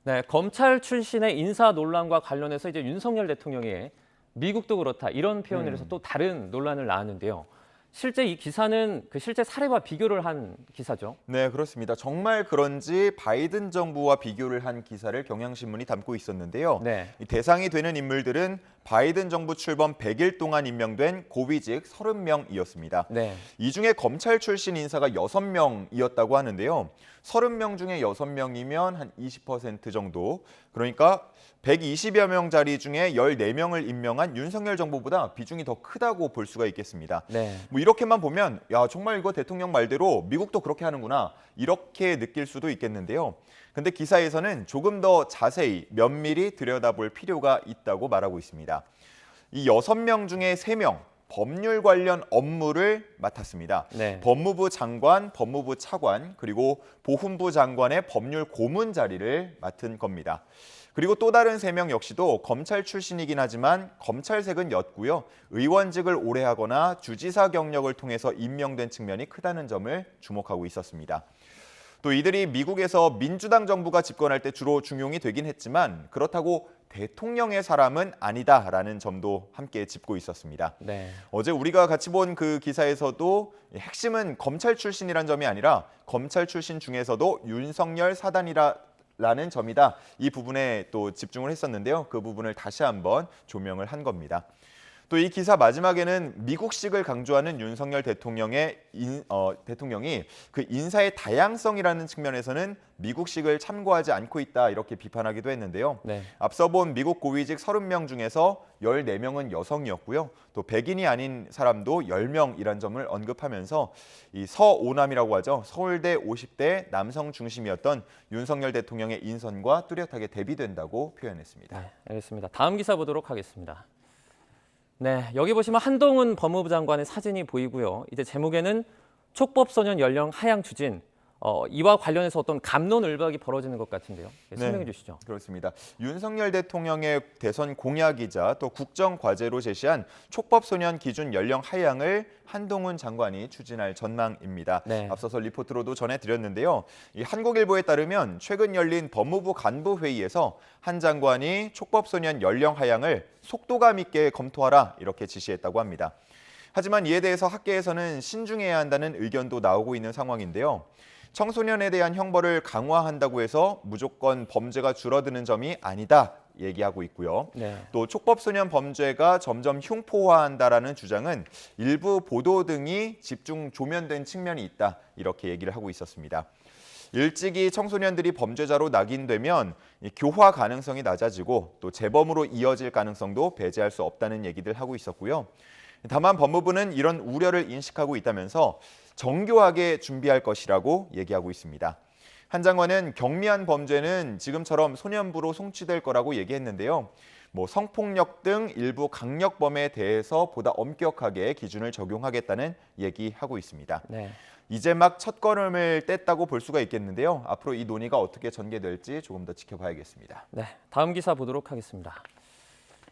네, 검찰 출신의 인사 논란과 관련해서 이제 윤석열 대통령이 미국도 그렇다 이런 표현을 해서 또 다른 논란을 낳았는데요. 실제 이 기사는 그 실제 사례와 비교를 한 기사죠. 네, 그렇습니다. 정말 그런지 바이든 정부와 비교를 한 기사를 경향신문이 담고 있었는데요. 네. 이 대상이 되는 인물들은 바이든 정부 출범 100일 동안 임명된 고위직 30명이었습니다. 네. 이 중에 검찰 출신 인사가 6명이었다고 하는데요. 30명 중에 6명이면 한 20% 정도. 그러니까 120여 명 자리 중에 14명을 임명한 윤석열 정부보다 비중이 더 크다고 볼 수가 있겠습니다. 네. 뭐 이렇게만 보면 야 정말 이거 대통령 말대로 미국도 그렇게 하는구나 이렇게 느낄 수도 있겠는데요. 근데 기사에서는 조금 더 자세히 면밀히 들여다볼 필요가 있다고 말하고 있습니다. 이 6명 중에 3명 법률 관련 업무를 맡았습니다. 네. 법무부 장관, 법무부 차관, 그리고 보훈부 장관의 법률 고문 자리를 맡은 겁니다. 그리고 또 다른 3명 역시도 검찰 출신이긴 하지만 검찰색은 옅고요. 의원직을 오래 하거나 주지사 경력을 통해서 임명된 측면이 크다는 점을 주목하고 있었습니다. 또 이들이 미국에서 민주당 정부가 집권할 때 주로 중용이 되긴 했지만 그렇다고 대통령의 사람은 아니다라는 점도 함께 짚고 있었습니다. 네. 어제 우리가 같이 본 그 기사에서도 핵심은 검찰 출신이란 점이 아니라 검찰 출신 중에서도 윤석열 사단이라는 점이다. 이 부분에 또 집중을 했었는데요. 그 부분을 다시 한번 조명을 한 겁니다. 또 이 기사 마지막에는 미국식을 강조하는 윤석열 대통령이 그 인사의 다양성이라는 측면에서는 미국식을 참고하지 않고 있다 이렇게 비판하기도 했는데요. 네. 앞서 본 미국 고위직 30명 중에서 14명은 여성이었고요. 또 백인이 아닌 사람도 10명이란 점을 언급하면서 이 서오남이라고 하죠. 서울대 50대 남성 중심이었던 윤석열 대통령의 인선과 뚜렷하게 대비된다고 표현했습니다. 네, 알겠습니다. 다음 기사 보도록 하겠습니다. 네, 여기 보시면 한동훈 법무부 장관의 사진이 보이고요. 이제 제목에는 촉법소년 연령 하향 추진. 이와 관련해서 어떤 갑론을박이 벌어지는 것 같은데요. 네, 설명해 주시죠. 그렇습니다. 윤석열 대통령의 대선 공약이자 또 국정 과제로 제시한 촉법소년 기준 연령 하향을 한동훈 장관이 추진할 전망입니다. 네. 앞서서 리포트로도 전해드렸는데요. 이 한국일보에 따르면 최근 열린 법무부 간부 회의에서 한 장관이 촉법소년 연령 하향을 속도감 있게 검토하라 이렇게 지시했다고 합니다. 하지만 이에 대해서 학계에서는 신중해야 한다는 의견도 나오고 있는 상황인데요. 청소년에 대한 형벌을 강화한다고 해서 무조건 범죄가 줄어드는 점이 아니다 얘기하고 있고요. 네. 또 촉법소년 범죄가 점점 흉포화한다라는 주장은 일부 보도 등이 집중 조면된 측면이 있다 이렇게 얘기를 하고 있었습니다. 일찍이 청소년들이 범죄자로 낙인되면 교화 가능성이 낮아지고 또 재범으로 이어질 가능성도 배제할 수 없다는 얘기들 하고 있었고요. 다만 법무부는 이런 우려를 인식하고 있다면서 정교하게 준비할 것이라고 얘기하고 있습니다. 한 장관은 경미한 범죄는 지금처럼 소년부로 송치될 거라고 얘기했는데요. 성폭력 등 일부 강력범에 대해서 보다 엄격하게 기준을 적용하겠다는 얘기하고 있습니다. 네. 이제 막 첫걸음을 뗐다고 볼 수가 있겠는데요. 앞으로 이 논의가 어떻게 전개될지 조금 더 지켜봐야겠습니다. 네, 다음 기사 보도록 하겠습니다.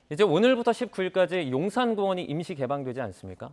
이제 오늘부터 19일까지 용산공원이 임시 개방되지 않습니까?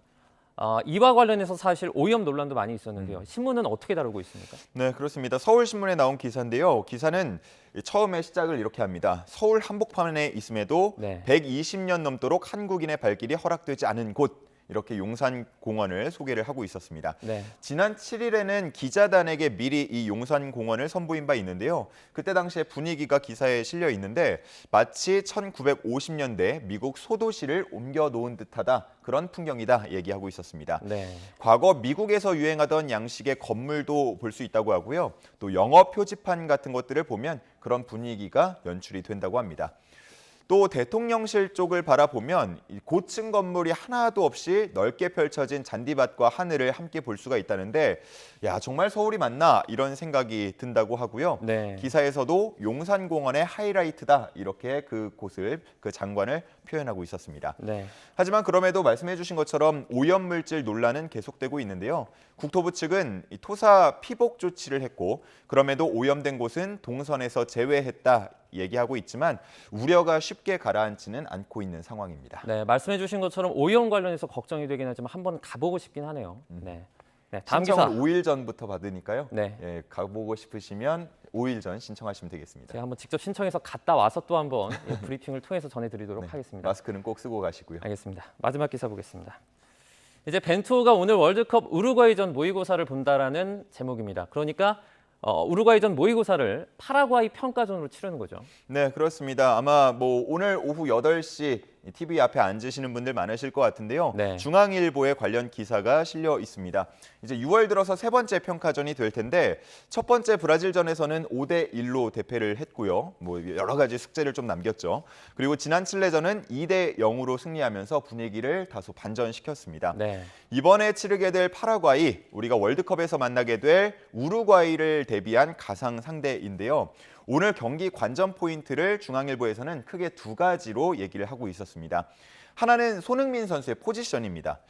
이와 관련해서 사실 오염 논란도 많이 있었는데요. 신문은 어떻게 다루고 있습니까? 네, 그렇습니다. 서울신문에 나온 기사인데요. 기사는 처음에 시작을 이렇게 합니다. 서울 한복판에 있음에도 120년 넘도록 한국인의 발길이 허락되지 않은 곳. 이렇게 용산공원을 소개를 하고 있었습니다. 네. 지난 7일에는 기자단에게 미리 이 용산공원을 선보인 바 있는데요. 그때 당시에 분위기가 기사에 실려 있는데 마치 1950년대 미국 소도시를 옮겨놓은 듯하다. 그런 풍경이다 얘기하고 있었습니다. 네. 과거 미국에서 유행하던 양식의 건물도 볼 수 있다고 하고요. 또 영어 표지판 같은 것들을 보면 그런 분위기가 연출이 된다고 합니다. 또 대통령실 쪽을 바라보면 고층 건물이 하나도 없이 넓게 펼쳐진 잔디밭과 하늘을 함께 볼 수가 있다는데 야 정말 서울이 맞나 이런 생각이 든다고 하고요. 네. 기사에서도 용산공원의 하이라이트다 이렇게 그 장관을 표현하고 있었습니다. 네. 하지만 그럼에도 말씀해 주신 것처럼 오염물질 논란은 계속되고 있는데요. 국토부 측은 토사 피복 조치를 했고 그럼에도 오염된 곳은 동선에서 제외했다 얘기하고 있지만 우려가 쉽게 가라앉지는 않고 있는 상황입니다. 네, 말씀해 주신 것처럼 오염 관련해서 걱정이 되긴 하지만 한번 가보고 싶긴 하네요. 네. 네, 다음 기사. 신청을 5일 전부터 받으니까요. 네. 예, 가보고 싶으시면 5일 전 신청하시면 되겠습니다. 제가 한번 직접 신청해서 갔다 와서 또 한번 브리핑을 통해서 전해드리도록 네, 하겠습니다. 마스크는 꼭 쓰고 가시고요. 알겠습니다. 마지막 기사 보겠습니다. 이제 벤투호가 오늘 월드컵 우루과이전 모의고사를 본다라는 제목입니다. 그러니까 우루과이전 모의고사를 파라과이 평가전으로 치르는 거죠. 네, 그렇습니다. 아마 오늘 오후 8시 TV 앞에 앉으시는 분들 많으실 것 같은데요. 네. 중앙일보에 관련 기사가 실려 있습니다. 이제 6월 들어서 세 번째 평가전이 될 텐데 첫 번째 브라질전에서는 5대1로 대패를 했고요. 여러 가지 숙제를 좀 남겼죠. 그리고 지난 칠레전은 2대0으로 승리하면서 분위기를 다소 반전시켰습니다. 네. 이번에 치르게 될 파라과이, 우리가 월드컵에서 만나게 될 우루과이를 대비한 가상 상대인데요. 오늘 경기 관전 포인트를 중앙일보에서는 크게 두 가지로 얘기를 하고 있었습니다. 하나는 손흥민 선수의 포지션입니다.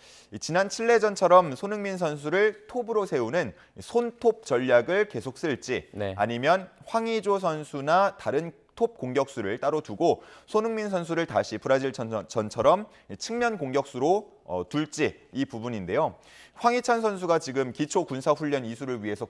지난 칠레전처럼 손흥민 선수를 톱으로 세우는 손톱 전략을 계속 쓸지 네. 아니면 황의조 선수나 다른 톱 공격수를 따로 두고 손흥민 선수를 다시 브라질전처럼 측면 공격수로 둘지 이 부분인데요. 황희찬 선수가 지금 기초 군사훈련 이수를 위해서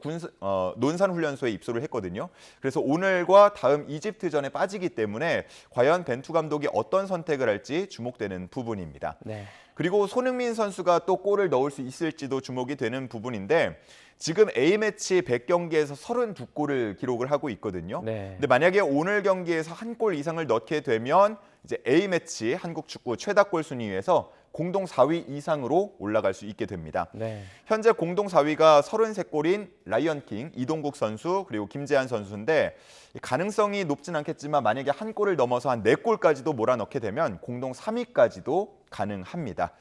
논산훈련소에 입소를 했거든요. 그래서 오늘과 다음 이집트전에 빠지기 때문에 과연 벤투 감독이 어떤 선택을 할지 주목되는 부분입니다. 네. 그리고 손흥민 선수가 또 골을 넣을 수 있을지도 주목이 되는 부분인데 지금 A매치 100경기에서 32골을 기록을 하고 있거든요. 네. 근데 만약에 오늘 경기에서 한 골 이상을 넣게 되면 이제 A매치 한국 축구 최다골 순위에서 공동 4위 이상으로 올라갈 수 있게 됩니다. 네. 현재 공동 4위가 33골인 라이언킹 이동국 선수 그리고 김재한 선수인데 가능성이 높진 않겠지만 만약에 한 골을 넘어서 한 4골까지도 몰아넣게 되면 공동 3위까지도 가능합니다.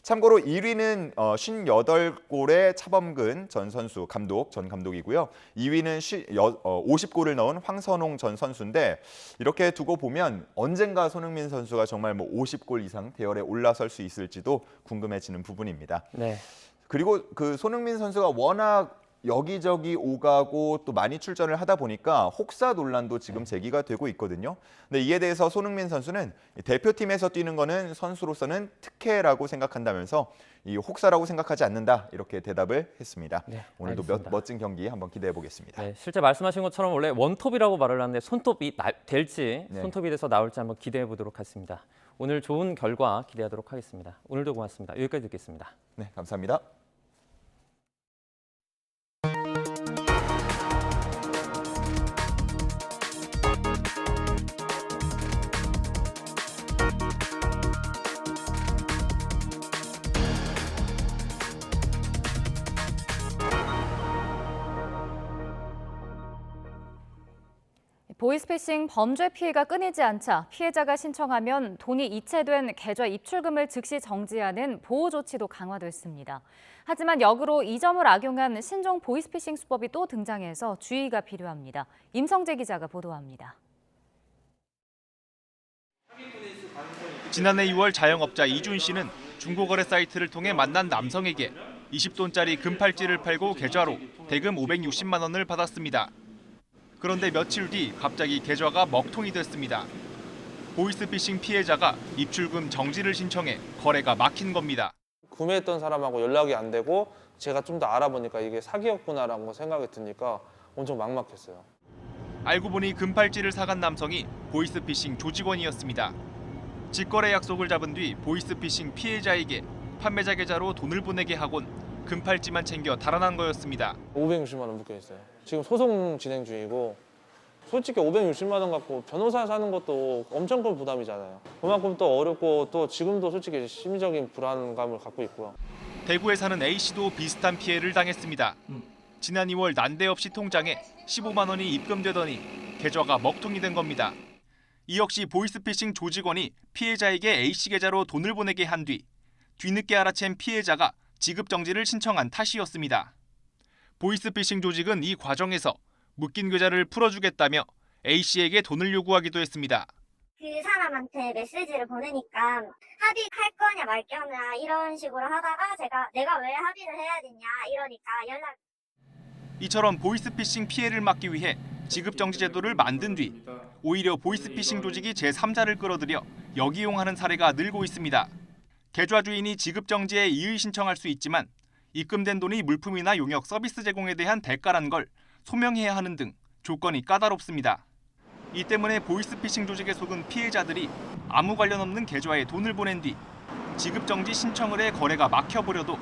참고로 1위는 58골의 차범근 전 선수 전 감독이고요. 2위는 50골을 넣은 황선홍 전 선수인데 이렇게 두고 보면 언젠가 손흥민 선수가 정말 50골 이상 대열에 올라설 수 있을지도 궁금해지는 부분입니다. 네. 그리고 그 손흥민 선수가 워낙 여기저기 오가고 또 많이 출전을 하다 보니까 혹사 논란도 지금 제기가 되고 있거든요. 근데 이에 대해서 손흥민 선수는 대표팀에서 뛰는 거는 선수로서는 특혜라고 생각한다면서 이 혹사라고 생각하지 않는다 이렇게 대답을 했습니다. 네, 오늘도 멋진 경기 한번 기대해 보겠습니다. 네, 실제 말씀하신 것처럼 원래 원톱이라고 말을 하는데 손톱이 될지 네. 손톱이 돼서 나올지 한번 기대해 보도록 하겠습니다. 오늘 좋은 결과 기대하도록 하겠습니다. 오늘도 고맙습니다. 여기까지 듣겠습니다. 네, 감사합니다. 보이스피싱 범죄 피해가 끊이지 않자 피해자가 신청하면 돈이 이체된 계좌 입출금을 즉시 정지하는 보호 조치도 강화됐습니다. 하지만 역으로 이 점을 악용한 신종 보이스피싱 수법이 또 등장해서 주의가 필요합니다. 임성재 기자가 보도합니다. 지난해 2월 자영업자 이준 씨는 중고거래 사이트를 통해 만난 남성에게 20돈짜리 금팔찌를 팔고 계좌로 대금 560만 원을 받았습니다. 그런데 며칠 뒤 갑자기 계좌가 먹통이 됐습니다. 보이스피싱 피해자가 입출금 정지를 신청해 거래가 막힌 겁니다. 구매했던 사람하고 연락이 안 되고 제가 좀 더 알아보니까 이게 사기였구나라고 생각이 드니까 엄청 막막했어요. 알고 보니 금팔찌를 사간 남성이 보이스피싱 조직원이었습니다. 직거래 약속을 잡은 뒤 보이스피싱 피해자에게 판매자 계좌로 돈을 보내게 하곤 금팔찌만 챙겨 달아난 거였습니다. 560만 원 묶여 있어요. 지금 소송 진행 중이고 솔직히 560만 원 갖고 변호사 사는 것도 엄청 큰 부담이잖아요. 그만큼 또 어렵고 또 지금도 솔직히 심리적인 불안감을 갖고 있고요. 대구에 사는 A씨도 비슷한 피해를 당했습니다. 지난 2월 난데없이 통장에 15만 원이 입금되더니 계좌가 먹통이 된 겁니다. 이 역시 보이스피싱 조직원이 피해자에게 A씨 계좌로 돈을 보내게 한 뒤 뒤늦게 알아챈 피해자가 지급 정지를 신청한 탓이었습니다. 보이스피싱 조직은 이 과정에서 묶인 계좌를 풀어주겠다며 A씨에게 돈을 요구하기도 했습니다. 그 사람한테 메시지를 보내니까 합의할 거냐 말 거냐 이런 식으로 하다가 내가 왜 합의를 해야 되냐 이러니까 이처럼 보이스피싱 피해를 막기 위해 지급정지 제도를 만든 뒤 오히려 보이스피싱 조직이 제3자를 끌어들여 역이용하는 사례가 늘고 있습니다. 계좌 주인이 지급정지에 이의 신청할 수 있지만 입금된 돈이 물품이나 용역 서비스 제공에 대한 대가란 걸 소명해야 하는 등 조건이 까다롭습니다. 이 때문에 보이스피싱 조직에 속은 피해자들이 아무 관련 없는 계좌에 돈을 보낸 뒤 지급정지 신청을 해 거래가 막혀버려도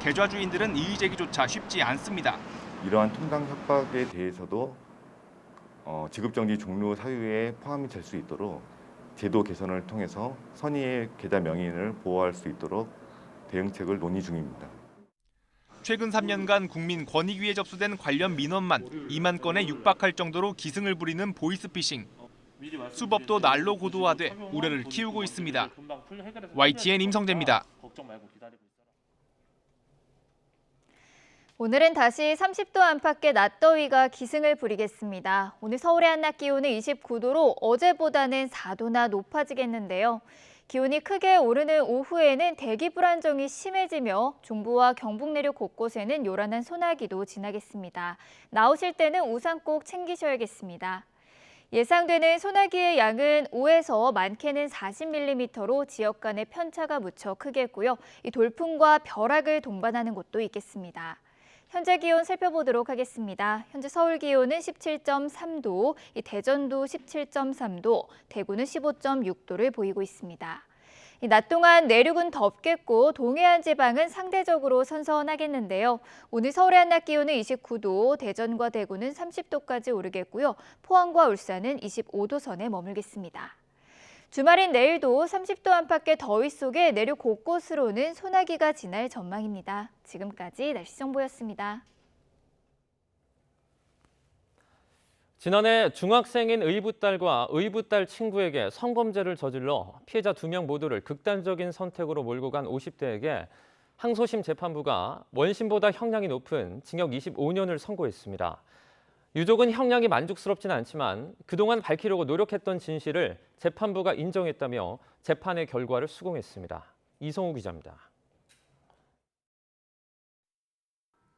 계좌 주인들은 이의 제기조차 쉽지 않습니다. 이러한 통장 협박에 대해서도 지급정지 종료 사유에 포함이 될 수 있도록 제도 개선을 통해서 선의의 계좌 명의인을 보호할 수 있도록 대응책을 논의 중입니다. 최근 3년간 국민권익위에 접수된 관련 민원만 2만 건에 육박할 정도로 기승을 부리는 보이스피싱. 수법도 날로 고도화돼 우려를 키우고 있습니다. YTN 임성재입니다. 오늘은 다시 30도 안팎의 낮더위가 기승을 부리겠습니다. 오늘 서울의 한낮 기온은 29도로 어제보다는 4도나 높아지겠는데요. 기온이 크게 오르는 오후에는 대기 불안정이 심해지며 중부와 경북 내륙 곳곳에는 요란한 소나기도 지나겠습니다. 나오실 때는 우산 꼭 챙기셔야겠습니다. 예상되는 소나기의 양은 5에서 많게는 40mm로 지역 간의 편차가 무척 크겠고요. 이 돌풍과 벼락을 동반하는 곳도 있겠습니다. 현재 기온 살펴보도록 하겠습니다. 현재 서울 기온은 17.3도, 대전도 17.3도, 대구는 15.6도를 보이고 있습니다. 낮 동안 내륙은 덥겠고 동해안 지방은 상대적으로 선선하겠는데요. 오늘 서울의 한낮 기온은 29도, 대전과 대구는 30도까지 오르겠고요. 포항과 울산은 25도 선에 머물겠습니다. 주말인 내일도 30도 안팎의 더위 속에 내륙 곳곳으로는 소나기가 지날 전망입니다. 지금까지 날씨 정보였습니다. 지난해 중학생인 의붓딸과 의붓딸 친구에게 성범죄를 저질러 피해자 2명 모두를 극단적인 선택으로 몰고 간 50대에게 항소심 재판부가 원심보다 형량이 높은 징역 25년을 선고했습니다. 유족은 형량이 만족스럽지는 않지만 그동안 밝히려고 노력했던 진실을 재판부가 인정했다며 재판의 결과를 수긍했습니다. 이성우 기자입니다.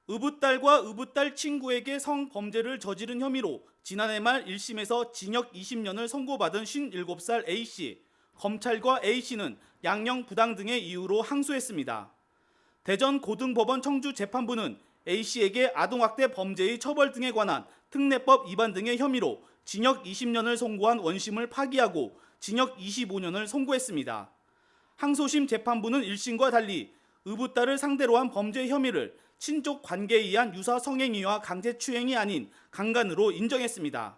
의붓딸과 의붓딸 친구에게 성범죄를 저지른 혐의로 지난해 말 1심에서 징역 20년을 선고받은 57살 A씨. 검찰과 A씨는 양형 부당 등의 이유로 항소했습니다. 대전 고등법원 청주재판부는 A씨에게 아동학대 범죄의 처벌 등에 관한 특례법 위반 등의 혐의로 징역 20년을 선고한 원심을 파기하고 징역 25년을 선고했습니다. 항소심 재판부는 1심과 달리 의붓딸을 상대로 한 범죄 혐의를 친족 관계에 의한 유사 성행위와 강제추행이 아닌 강간으로 인정했습니다.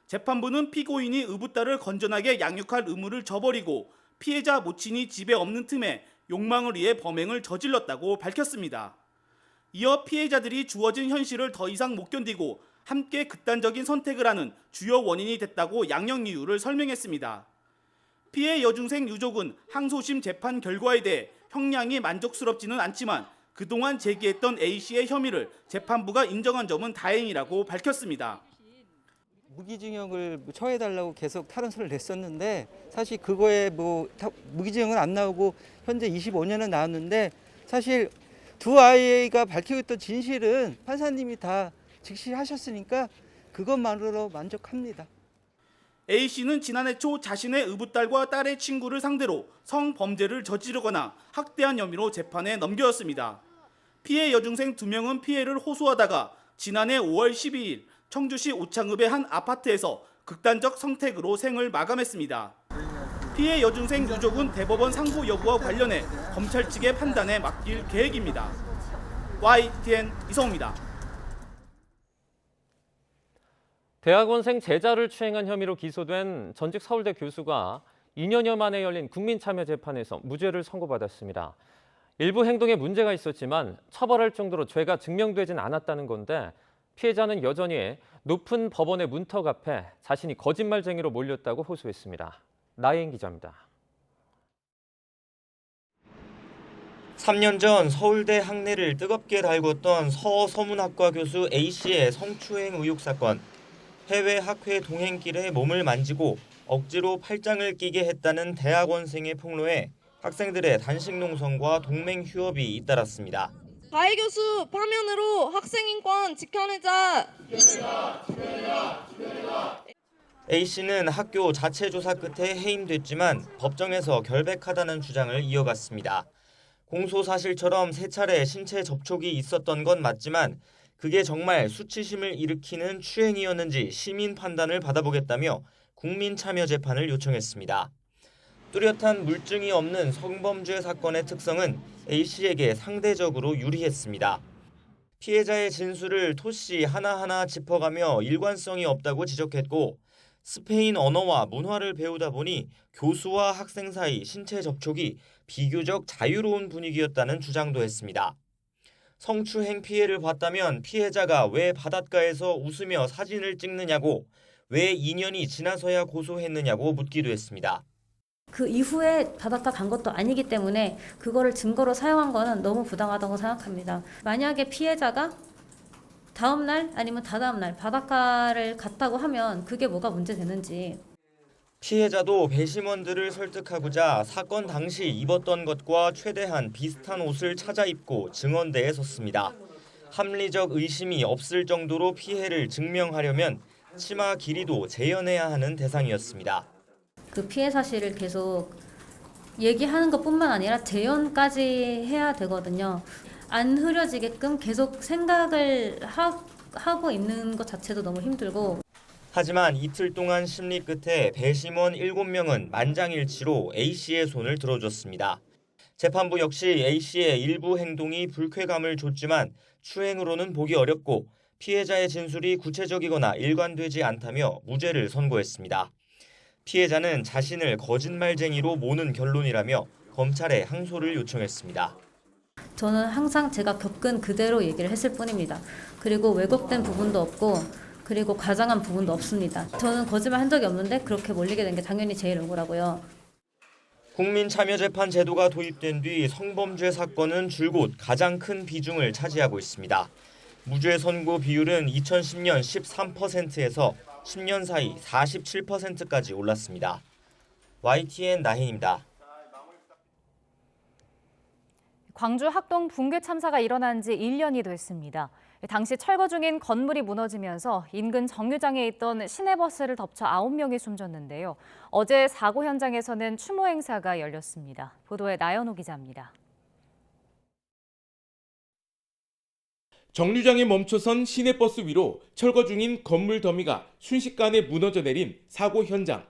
재판부는 피고인이 의붓딸을 건전하게 양육할 의무를 저버리고 피해자 모친이 집에 없는 틈에 욕망을 위해 범행을 저질렀다고 밝혔습니다. 이어 피해자들이 주어진 현실을 더 이상 못 견디고 함께 극단적인 선택을 하는 주요 원인이 됐다고 양형 이유를 설명했습니다. 피해 여중생 유족은 항소심 재판 결과에 대해 형량이 만족스럽지는 않지만 그동안 제기했던 A씨의 혐의를 재판부가 인정한 점은 다행이라고 밝혔습니다. 무기징역을 처해달라고 계속 탄원서를 냈었는데 사실 그거에 무기징역은 안 나오고 현재 25년은 나왔는데 사실 두 아이가 밝히고 있던 진실은 판사님이 다 직시하셨으니까 그것만으로 만족합니다. A씨는 지난해 초 자신의 의붓딸과 딸의 친구를 상대로 성범죄를 저지르거나 학대한 혐의로 재판에 넘겨졌습니다. 피해 여중생 2명은 피해를 호소하다가 지난해 5월 12일 청주시 오창읍의 한 아파트에서 극단적 선택으로 생을 마감했습니다. 피해 여중생 유족은 대법원 상고 여부와 관련해 검찰 측의 판단에 맡길 계획입니다. YTN 이성우입니다. 대학원생 제자를 추행한 혐의로 기소된 전직 서울대 교수가 2년여 만에 열린 국민참여재판에서 무죄를 선고받았습니다. 일부 행동에 문제가 있었지만 처벌할 정도로 죄가 증명되진 않았다는 건데 피해자는 여전히 높은 법원의 문턱 앞에 자신이 거짓말쟁이로 몰렸다고 호소했습니다. 나혜인 기자입니다. 3년 전 서울대 학내를 뜨겁게 달궜던 서서문학과 교수 A씨의 성추행 의혹 사건. 해외 학회 동행길에 몸을 만지고 억지로 팔짱을 끼게 했다는 대학원생의 폭로에 학생들의 단식 농성과 동맹 휴업이 잇따랐습니다. 가해 교수 파면으로 학생 인권 지켜내자. A씨는 학교 자체 조사 끝에 해임됐지만 법정에서 결백하다는 주장을 이어갔습니다. 공소 사실처럼 3차례 신체 접촉이 있었던 건 맞지만 그게 정말 수치심을 일으키는 추행이었는지 시민 판단을 받아보겠다며 국민 참여 재판을 요청했습니다. 뚜렷한 물증이 없는 성범죄 사건의 특성은 A씨에게 상대적으로 유리했습니다. 피해자의 진술을 토씨 하나하나 짚어가며 일관성이 없다고 지적했고 스페인 언어와 문화를 배우다 보니 교수와 학생 사이 신체 접촉이 비교적 자유로운 분위기였다는 주장도 했습니다. 성추행 피해를 봤다면 피해자가 왜 바닷가에서 웃으며 사진을 찍느냐고, 왜 2년이 지나서야 고소했느냐고 묻기도 했습니다. 그 이후에 바닷가 간 것도 아니기 때문에 그거를 증거로 사용한 거는 너무 부당하다고 생각합니다. 만약에 피해자가 다음 날 아니면 다다음 날 바닷가를 갔다고 하면 그게 뭐가 문제되는지. 피해자도 배심원들을 설득하고자 사건 당시 입었던 것과 최대한 비슷한 옷을 찾아 입고 증언대에 섰습니다. 합리적 의심이 없을 정도로 피해를 증명하려면 치마 길이도 재현해야 하는 대상이었습니다. 그 피해 사실을 계속 얘기하는 것뿐만 아니라 재현까지 해야 되거든요. 안 흐려지게끔 계속 생각을 하고 있는 것 자체도 너무 힘들고. 하지만 이틀 동안 심리 끝에 배심원 7명은 만장일치로 A씨의 손을 들어줬습니다. 재판부 역시 A씨의 일부 행동이 불쾌감을 줬지만 추행으로는 보기 어렵고 피해자의 진술이 구체적이거나 일관되지 않다며 무죄를 선고했습니다. 피해자는 자신을 거짓말쟁이로 모는 결론이라며 검찰에 항소를 요청했습니다. 저는 항상 제가 겪은 그대로 얘기를 했을 뿐입니다. 그리고 왜곡된 부분도 없고 그리고 과장한 부분도 없습니다. 저는 거짓말 한 적이 없는데 그렇게 몰리게 된 게 당연히 제일 억울하고요. 국민참여재판 제도가 도입된 뒤 성범죄 사건은 줄곧 가장 큰 비중을 차지하고 있습니다. 무죄 선고 비율은 2010년 13%에서 10년 사이 47%까지 올랐습니다. YTN 나혜인입니다. 광주 학동 붕괴 참사가 일어난 지 1년이 됐습니다. 당시 철거 중인 건물이 무너지면서 인근 정류장에 있던 시내버스를 덮쳐 9명이 숨졌는데요. 어제 사고 현장에서는 추모 행사가 열렸습니다. 보도에 나연호 기자입니다. 정류장에 멈춰선 시내버스 위로 철거 중인 건물 더미가 순식간에 무너져 내린 사고 현장.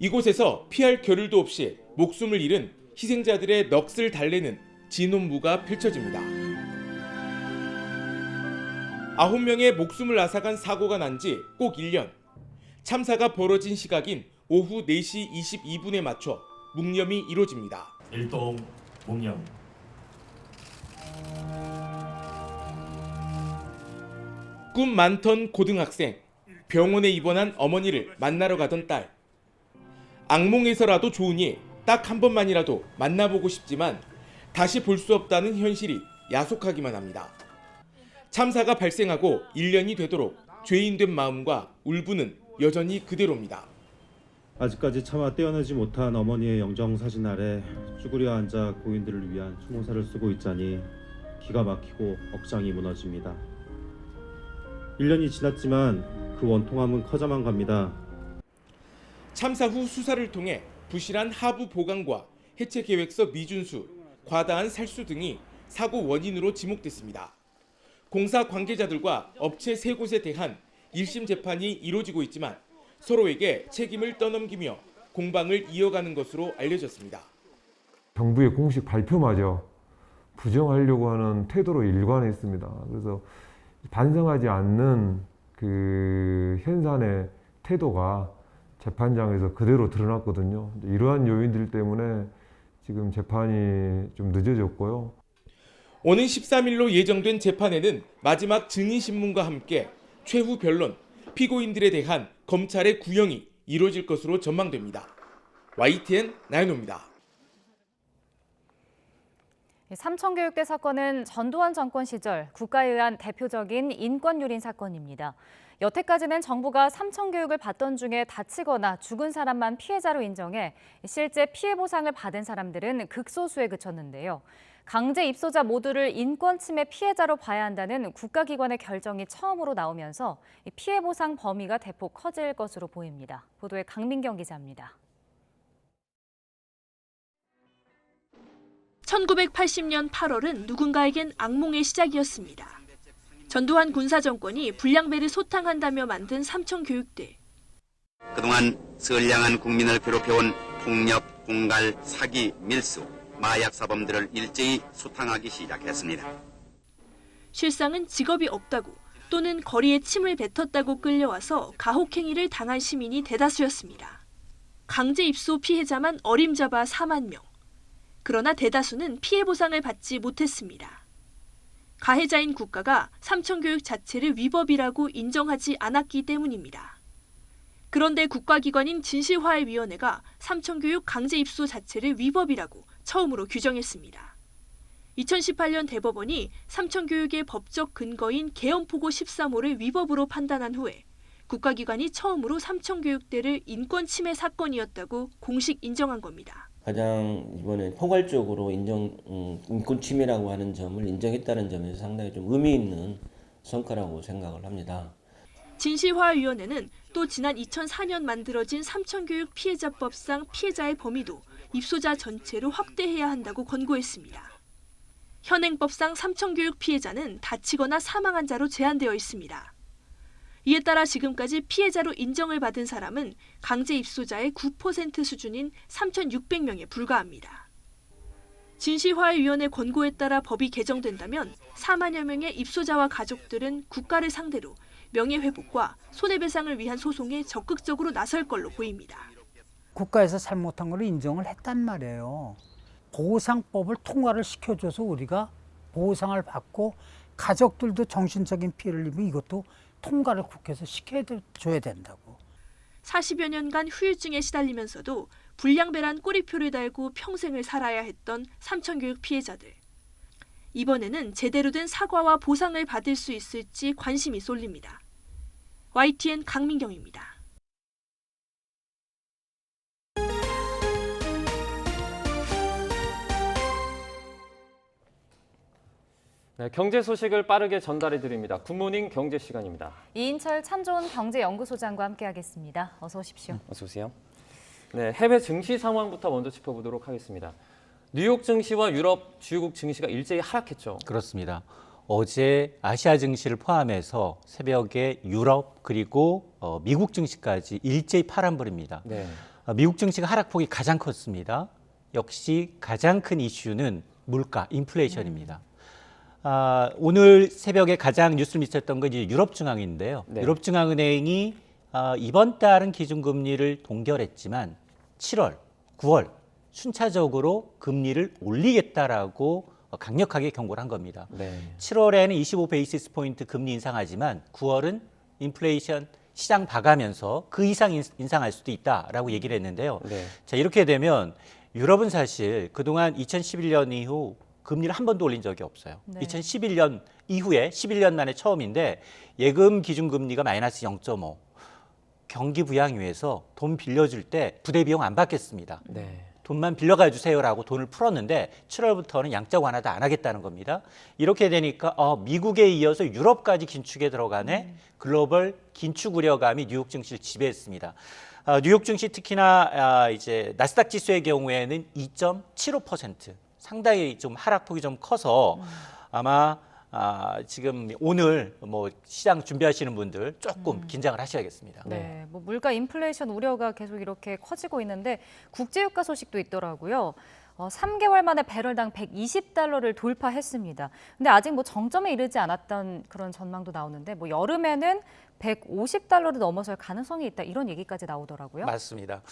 이곳에서 피할 겨를도 없이 목숨을 잃은 희생자들의 넋을 달래는 진혼무가 펼쳐집니다. 9명의 목숨을 앗아간 사고가 난 지 꼭 1년. 참사가 벌어진 시각인 오후 4시 22분에 맞춰 묵념이 이뤄집니다. 일동 묵념. 꿈 많던 고등학생, 병원에 입원한 어머니를 만나러 가던 딸. 악몽에서라도 좋으니 딱 한 번만이라도 만나보고 싶지만 다시 볼 수 없다는 현실이 야속하기만 합니다. 참사가 발생하고 1년이 되도록 죄인된 마음과 울분은 여전히 그대로입니다. 아직까지 차마 떼어내지 못한 어머니의 영정사진 아래 쭈그려 앉아 고인들을 위한 추모사를 쓰고 있자니 기가 막히고 억장이 무너집니다. 1년이 지났지만 그 원통함은 커져만 갑니다. 참사 후 수사를 통해 부실한 하부 보강과 해체 계획서 미준수, 과다한 살수 등이 사고 원인으로 지목됐습니다. 공사 관계자들과 업체 3곳에 대한 1심 재판이 이뤄지고 있지만 서로에게 책임을 떠넘기며 공방을 이어가는 것으로 알려졌습니다. 정부의 공식 발표마저 부정하려고 하는 태도로 일관했습니다. 그래서 반성하지 않는 그 현산의 태도가 재판장에서 그대로 드러났거든요. 이러한 요인들 때문에 지금 재판이 좀 늦어졌고요. 오는 13일로 예정된 재판에는 마지막 증인신문과 함께 최후 변론, 피고인들에 대한 검찰의 구형이 이루어질 것으로 전망됩니다. YTN 나연호입니다. 삼청교육대 사건은 전두환 정권 시절 국가에 의한 대표적인 인권유린 사건입니다. 여태까지는 정부가 삼청교육을 받던 중에 다치거나 죽은 사람만 피해자로 인정해 실제 피해 보상을 받은 사람들은 극소수에 그쳤는데요. 강제 입소자 모두를 인권 침해 피해자로 봐야 한다는 국가기관의 결정이 처음으로 나오면서 피해 보상 범위가 대폭 커질 것으로 보입니다. 보도에 강민경 기자입니다. 1980년 8월은 누군가에겐 악몽의 시작이었습니다. 전두환 군사정권이 불량배를 소탕한다며 만든 삼청교육대. 그동안 선량한 국민을 괴롭혀온 폭력, 공갈, 사기, 밀수, 마약 사범들을 일제히 소탕하기 시작했습니다. 실상은 직업이 없다고 또는 거리에 침을 뱉었다고 끌려와서 가혹행위를 당한 시민이 대다수였습니다. 강제 입소 피해자만 어림잡아 4만 명. 그러나 대다수는 피해 보상을 받지 못했습니다. 가해자인 국가가 삼청교육 자체를 위법이라고 인정하지 않았기 때문입니다. 그런데 국가기관인 진실화해위원회가 삼청교육 강제 입소 자체를 위법이라고 처음으로 규정했습니다. 2018년 대법원이 삼청교육의 법적 근거인 계엄포고 13호를 위법으로 판단한 후에 국가기관이 처음으로 삼청교육대를 인권침해 사건이었다고 공식 인정한 겁니다. 가장 이번에 포괄적으로 인권 침해라고 하는 점을 인정했다는 점에서 상당히 좀 의미 있는 성과라고 생각을 합니다. 진실화위원회는 또 지난 2004년 만들어진 삼청교육 피해자법상 피해자의 범위도 입소자 전체로 확대해야 한다고 권고했습니다. 현행법상 삼청교육 피해자는 다치거나 사망한 자로 제한되어 있습니다. 이에 따라 지금까지 피해자로 인정을 받은 사람은 강제 입소자의 9% 수준인 3,600명에 불과합니다. 진실화해위원회 권고에 따라 법이 개정된다면 4만여 명의 입소자와 가족들은 국가를 상대로 명예회복과 손해배상을 위한 소송에 적극적으로 나설 걸로 보입니다. 국가에서 잘못한 걸 인정을 했단 말이에요. 보상법을 통과를 시켜줘서 우리가 보상을 받고 가족들도 정신적인 피해를 입으면 이것도 통과를 국회에서 시켜줘야 된다고. 40여 년간 후유증에 시달리면서도 불량배란 꼬리표를 달고 평생을 살아야 했던 삼청교육 피해자들. 이번에는 제대로 된 사과와 보상을 받을 수 있을지 관심이 쏠립니다. YTN 강민경입니다. 네, 경제 소식을 빠르게 전달해 드립니다. 굿모닝 경제 시간입니다. 이인철 참 좋은 경제연구소장과 함께하겠습니다. 어서 오십시오. 어서 오세요. 네, 해외 증시 상황부터 먼저 짚어보도록 하겠습니다. 뉴욕 증시와 유럽 주요국 증시가 일제히 하락했죠. 그렇습니다. 어제 아시아 증시를 포함해서 새벽에 유럽 그리고 미국 증시까지 일제히 파란불입니다. 네. 미국 증시가 하락폭이 가장 컸습니다. 역시 가장 큰 이슈는 물가, 인플레이션입니다. 오늘 새벽에 가장 뉴스를 미쳤던 건 이제 유럽중앙인데요. 네. 유럽중앙은행이 이번 달은 기준금리를 동결했지만 7월, 9월 순차적으로 금리를 올리겠다라고 강력하게 경고를 한 겁니다. 네. 7월에는 25베이시스 포인트 금리 인상하지만 9월은 인플레이션 시장 봐가면서 그 이상 인상할 수도 있다라고 얘기를 했는데요. 네. 자, 이렇게 되면 유럽은 사실 그동안 2011년 이후 금리를 한 번도 올린 적이 없어요. 네. 2011년 이후에 11년 만에 처음인데 예금 기준금리가 마이너스 0.5. 경기 부양 위해서 돈 빌려줄 때 부대 비용 안 받겠습니다. 네. 돈만 빌려가 주세요라고 돈을 풀었는데 7월부터는 양적 완화도 안 하겠다는 겁니다. 이렇게 되니까 미국에 이어서 유럽까지 긴축에 들어가네. 글로벌 긴축 우려감이 뉴욕 증시를 지배했습니다. 뉴욕 증시 특히나 이제 나스닥 지수의 경우에는 2.75%. 상당히 좀 하락폭이 좀 커서 아마 지금 오늘 뭐 시장 준비하시는 분들 조금 긴장을 하셔야겠습니다. 네, 뭐 물가 인플레이션 우려가 계속 이렇게 커지고 있는데 국제유가 소식도 있더라고요. 3개월 만에 배럴당 120달러를 돌파했습니다. 근데 아직 뭐 정점에 이르지 않았던 그런 전망도 나오는데 뭐 여름에는 150달러를 넘어설 가능성이 있다 이런 얘기까지 나오더라고요. 맞습니다.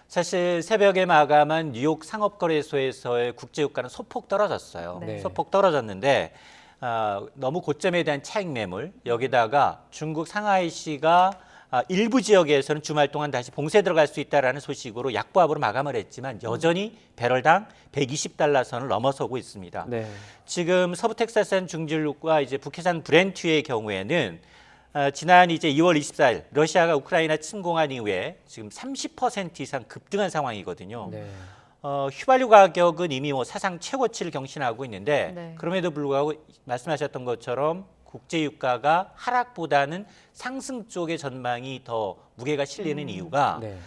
사실 새벽에 마감한 뉴욕 상업거래소에서의 국제유가는 소폭 떨어졌어요. 네. 소폭 떨어졌는데 너무 고점에 대한 차익 매물, 여기다가 중국 상하이시가 일부 지역에서는 주말 동안 다시 봉쇄 들어갈 수 있다라는 소식으로 약보합으로 마감을 했지만 여전히 배럴당 120달러 선을 넘어서고 있습니다. 네. 지금 서부 텍사스산 중진룩과 이제 북해산 브렌트의 경우에는 지난 이제 2월 24일 러시아가 우크라이나 침공한 이후에 지금 30% 이상 급등한 상황이거든요. 네. 휘발유 가격은 이미 뭐 사상 최고치를 경신하고 있는데 네. 그럼에도 불구하고 말씀하셨던 것처럼 국제유가가 하락보다는 상승 쪽의 전망이 더 무게가 실리는 이유가 네.